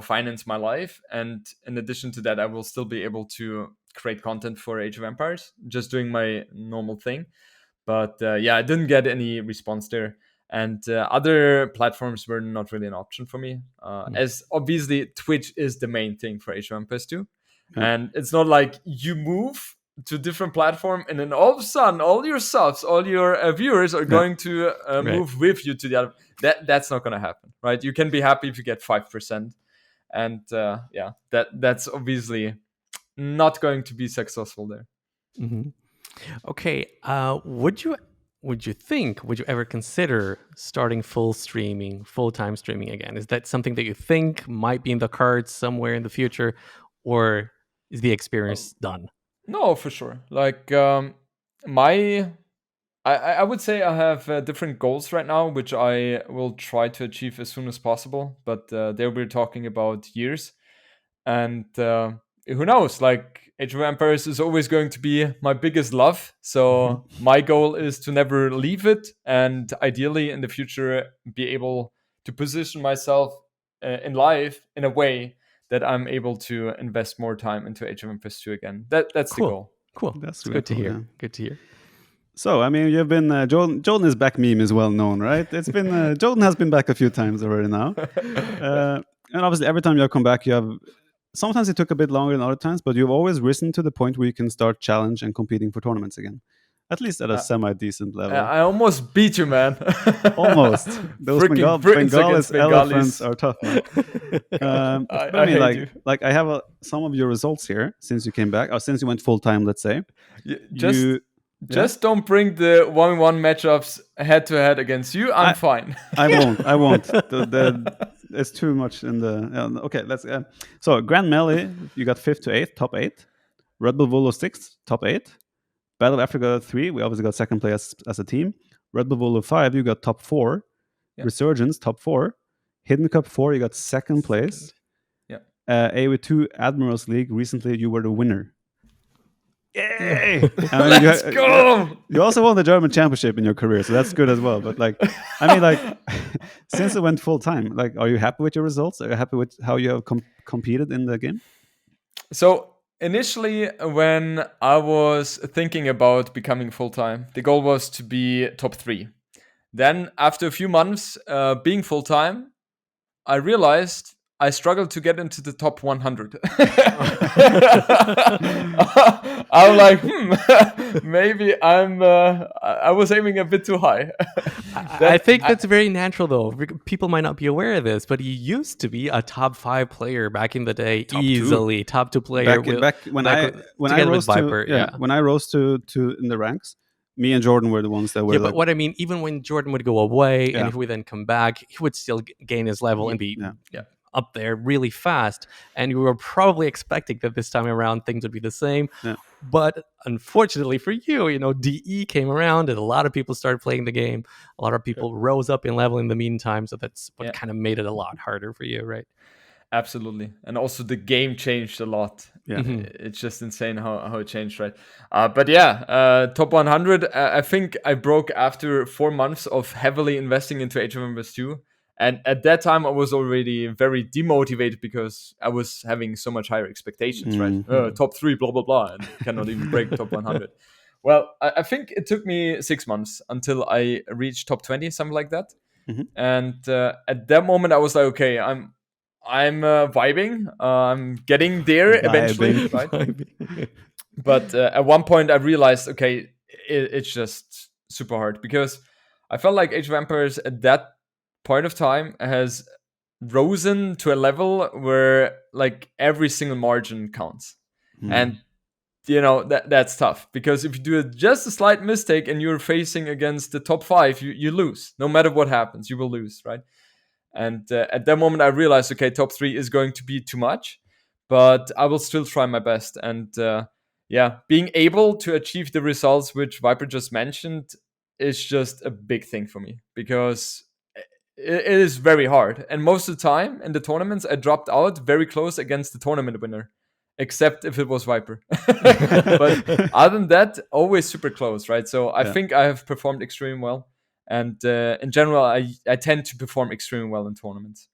finance my life, and in addition to that I will still be able to create content for Age of Empires, just doing my normal thing. But I didn't get any response there, and other platforms were not really an option for me, as obviously Twitch is the main thing for Age of Empires 2. And it's not like you move to a different platform and then all of a sudden all your subs, all your viewers are going to move with you to the other. That's not going to happen, right? You can be happy if you get 5%, and that's obviously not going to be successful there. Okay, would you ever consider starting full-time streaming again? Is that something that you think might be in the cards somewhere in the future, or is the experience done? No, for sure. Like I would say I have different goals right now, which I will try to achieve as soon as possible. But there we're talking about years, and who knows? Like Age of Empires is always going to be my biggest love. So my goal is to never leave it, and ideally in the future be able to position myself in life in a way that I'm able to invest more time into Age of Empires 2 again. That's cool. The goal. Cool. That's really good to hear. Yeah. Good to hear. So, I mean, you've been Jordan is back meme is well known, right? It's been Jordan has been back a few times already now, and obviously every time you have come back, you have. Sometimes it took a bit longer than other times, but you've always risen to the point where you can start challenge and competing for tournaments again. At least at a semi-decent level. I almost beat you, man. Almost. Those Bengalis elephants are tough, man. I mean, I have some of your results here since you came back, or since you went full-time, let's say. Just don't bring the 1v1 matchups head-to-head against you. I'm fine. I won't. There's too much in the... okay, let's... so, Grand Melee, you got 5th to 8th, top 8. Red Bull Volo 6th, top 8. Battle of Africa 3, we obviously got 2nd place as a team. Red Bull Volo 5, you got top 4. Yeah. Resurgence, top 4. Hidden Cup 4, you got 2nd place. Yeah. AoE 2 Admirals League, recently you were the winner. Yay! Let's go! You also won the German championship in your career, so that's good as well. But since it went full time, are you happy with your results? Are you happy with how you have competed in the game? So initially, when I was thinking about becoming full time, the goal was to be top 3. Then, after a few months being full time, I realized I struggled to get into the top 100. I'm like, maybe I was aiming a bit too high. I think that's very natural, though. People might not be aware of this, but he used to be a top 5 player back in the day, top 2 player. When I rose to when I rose to in the ranks, me and Jordan were the ones that were. Yeah, but what I mean, even when Jordan would go away, and if we then come back, he would still gain his level and be up there really fast, and you were probably expecting that this time around things would be the same. Yeah. But unfortunately for you, DE came around and a lot of people started playing the game. A lot of people rose up in level in the meantime, so that's what kind of made it a lot harder for you, right? Absolutely. And also the game changed a lot. Yeah. It's just insane how it changed, right? But yeah, top 100, I think I broke after 4 months of heavily investing into Age of Empires 2. And at that time, I was already very demotivated because I was having so much higher expectations, right? Top 3, blah, blah, blah, and cannot even break top 100. Well, I think it took me 6 months until I reached top 20, something like that. And at that moment, I was like, okay, I'm vibing. I'm getting there eventually, right? But at one point, I realized, okay, it's just super hard because I felt like Age of Empires at that point of time has risen to a level where like every single margin counts, and that's tough because if you do just a slight mistake and you're facing against the top 5, you lose. No matter what happens, you will lose, right? And at that moment, I realized, okay, top 3 is going to be too much, but I will still try my best. And being able to achieve the results which Viper just mentioned is just a big thing for me because it is very hard. And most of the time in the tournaments, I dropped out very close against the tournament winner, except if it was Viper. But other than that, always super close, right? So I think I have performed extremely well. And in general, I tend to perform extremely well in tournaments.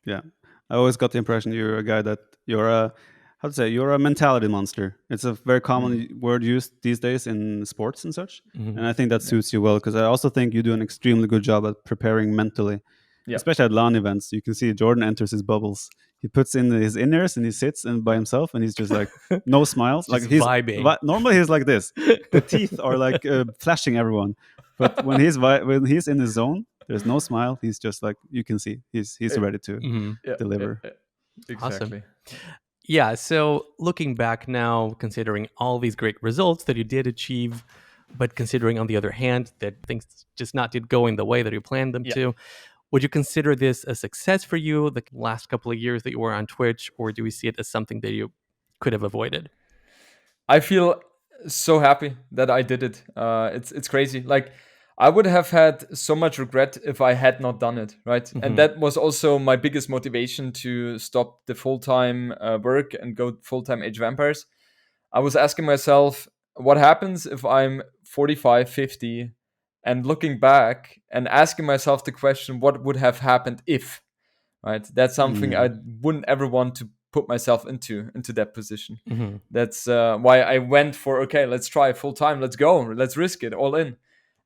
Yeah, I always got the impression you're a guy that you're a mentality monster. It's a very common word used these days in sports and such. And I think that suits you well because I also think you do an extremely good job at preparing mentally, especially at LAN events. You can see Jordan enters his bubbles. He puts in his in-ears and he sits by himself and he's just like no smiles. Like he's vibing. Normally he's like this. The teeth are like flashing everyone. But when he's in his zone, there's no smile. He's just like, you can see he's ready to deliver. Exactly. Awesome. Yeah, so looking back now, considering all these great results that you did achieve, but considering on the other hand that things just not did go in the way that you planned them to, would you consider this a success for you the last couple of years that you were on Twitch, or do we see it as something that you could have avoided? I feel so happy that I did it. It's crazy. Like I would have had so much regret if I had not done it, right? And that was also my biggest motivation to stop the full-time work and go full-time Age of Empires. I was asking myself, what happens if I'm 45, 50 and looking back and asking myself the question, what would have happened if, right? That's something I wouldn't ever want to put myself into that position. That's why I went for, okay, let's try full time. Let's go. Let's risk it all in.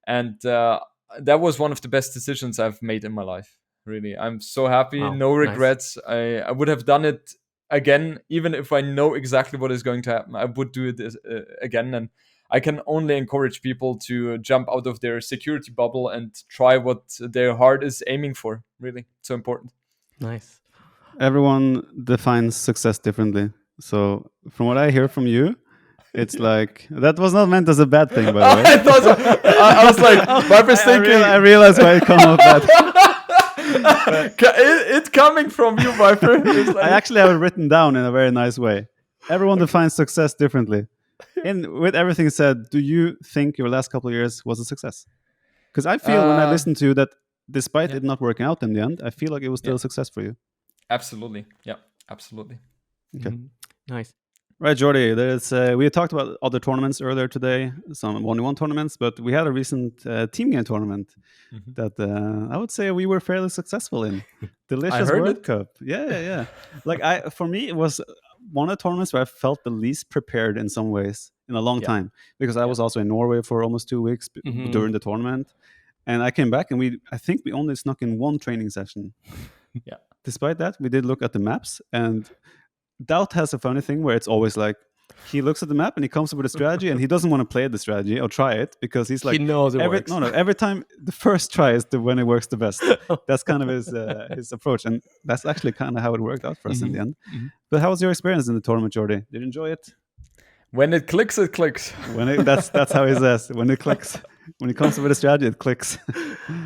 And that was one of the best decisions I've made in my life. Really, I'm so happy. Wow, no regrets. Nice. I would have done it again, even if I know exactly what is going to happen. I would do it again. And I can only encourage people to jump out of their security bubble and try what their heart is aiming for. Really, so important. Nice. Everyone defines success differently. So from what I hear from you, it's like, that was not meant as a bad thing, by the way. I was like, Viper's thinking. I realized why it come up that. It coming from you, Viper. Like... I actually have it written down in a very nice way. Everyone defines success differently. And with everything said, do you think your last couple of years was a success? Because I feel when I listen to you that despite it not working out in the end, I feel like it was still a success for you. Absolutely. Yeah, absolutely. Okay. Nice. Right, Jordi, we had talked about other tournaments earlier today, some 1v1 tournaments, but we had a recent team game tournament that I would say we were fairly successful in. Delicious World Cup. Yeah. Like for me, it was one of the tournaments where I felt the least prepared in some ways in a long time, because I was also in Norway for almost 2 weeks during the tournament. And I came back and I think we only snuck in one training session. Yeah. Despite that, we did look at the maps, and DauT has a funny thing where it's always like, he looks at the map and he comes up with a strategy and he doesn't want to play the strategy or try it because he's like, he knows it works. No, every time the first try is when it works the best. That's kind of his approach, and that's actually kind of how it worked out for us in the end. But how was your experience in the tournament, Jordi? Did you enjoy it? When it clicks, it clicks. That's how he says. When it clicks, when he comes up with a strategy, it clicks.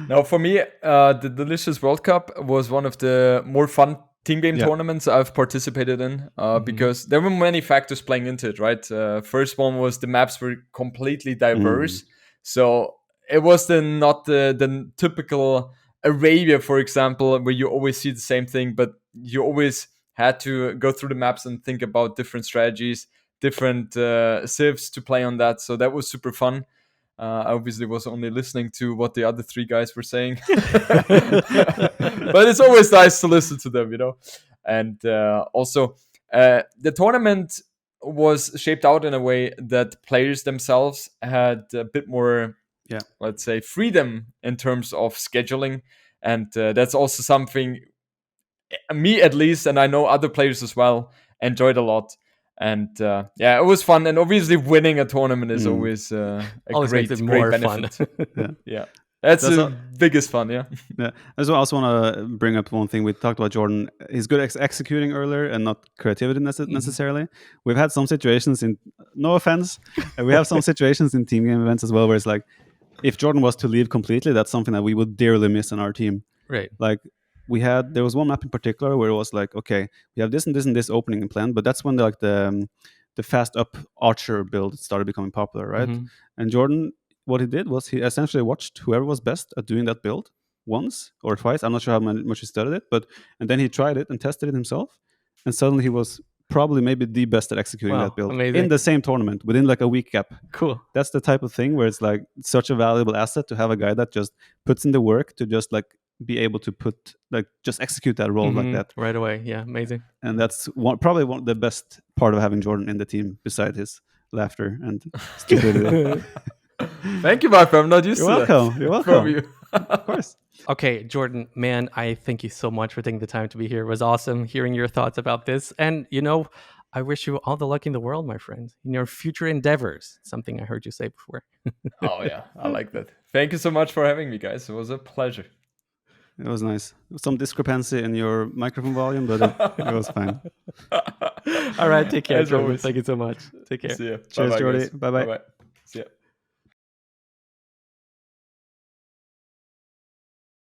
Now, for me, the Delicious World Cup was one of the more fun team game tournaments I've participated in because there were many factors playing into it, right? First one was the maps were completely diverse. So it was not the typical Arabia, for example, where you always see the same thing, but you always had to go through the maps and think about different strategies, different civs to play on that. So that was super fun. I obviously was only listening to what the other 3 guys were saying. But it's always nice to listen to them, And also, the tournament was shaped out in a way that players themselves had a bit more, let's say, freedom in terms of scheduling. And that's also something, me at least, and I know other players as well, enjoyed a lot. And it was fun. And obviously, winning a tournament is always a great benefit. Fun. Yeah. That's the biggest fun, Yeah. I also want to bring up one thing. We talked about Jordan. He's good at executing earlier and not creativity necessarily. We've had some situations no offense, we have some situations in team game events as well where it's like, if Jordan was to leave completely, that's something that we would dearly miss on our team. Right. Like, there was one map in particular where it was like, okay, we have this and this and this opening plan, but that's when the fast up archer build started becoming popular, right? And Jordan, what he did was he essentially watched whoever was best at doing that build once or twice. I'm not sure how much he studied it, and then he tried it and tested it himself, and suddenly he was probably maybe the best at executing that build in the same tournament within like a week gap. Cool. That's the type of thing where it's like such a valuable asset to have a guy that just puts in the work to just like be able to just execute that role like that right away. Yeah, amazing. And that's probably one of the best part of having Jordan in the team, beside his laughter and stupidity. Thank you, Viper. I'm not used to that. You're welcome. From you. Of course. Okay, Jordan, man, I thank you so much for taking the time to be here. It was awesome hearing your thoughts about this. And, I wish you all the luck in the world, my friend, in your future endeavors. Something I heard you say before. Oh, yeah. I like that. Thank you so much for having me, guys. It was a pleasure. It was nice. Some discrepancy in your microphone volume, but it was fine. All right, take care, Jordan. Thank you so much. Take care. See ya. Cheers, Bye-bye, Jordy. guys. Bye-bye. Bye-bye. See ya.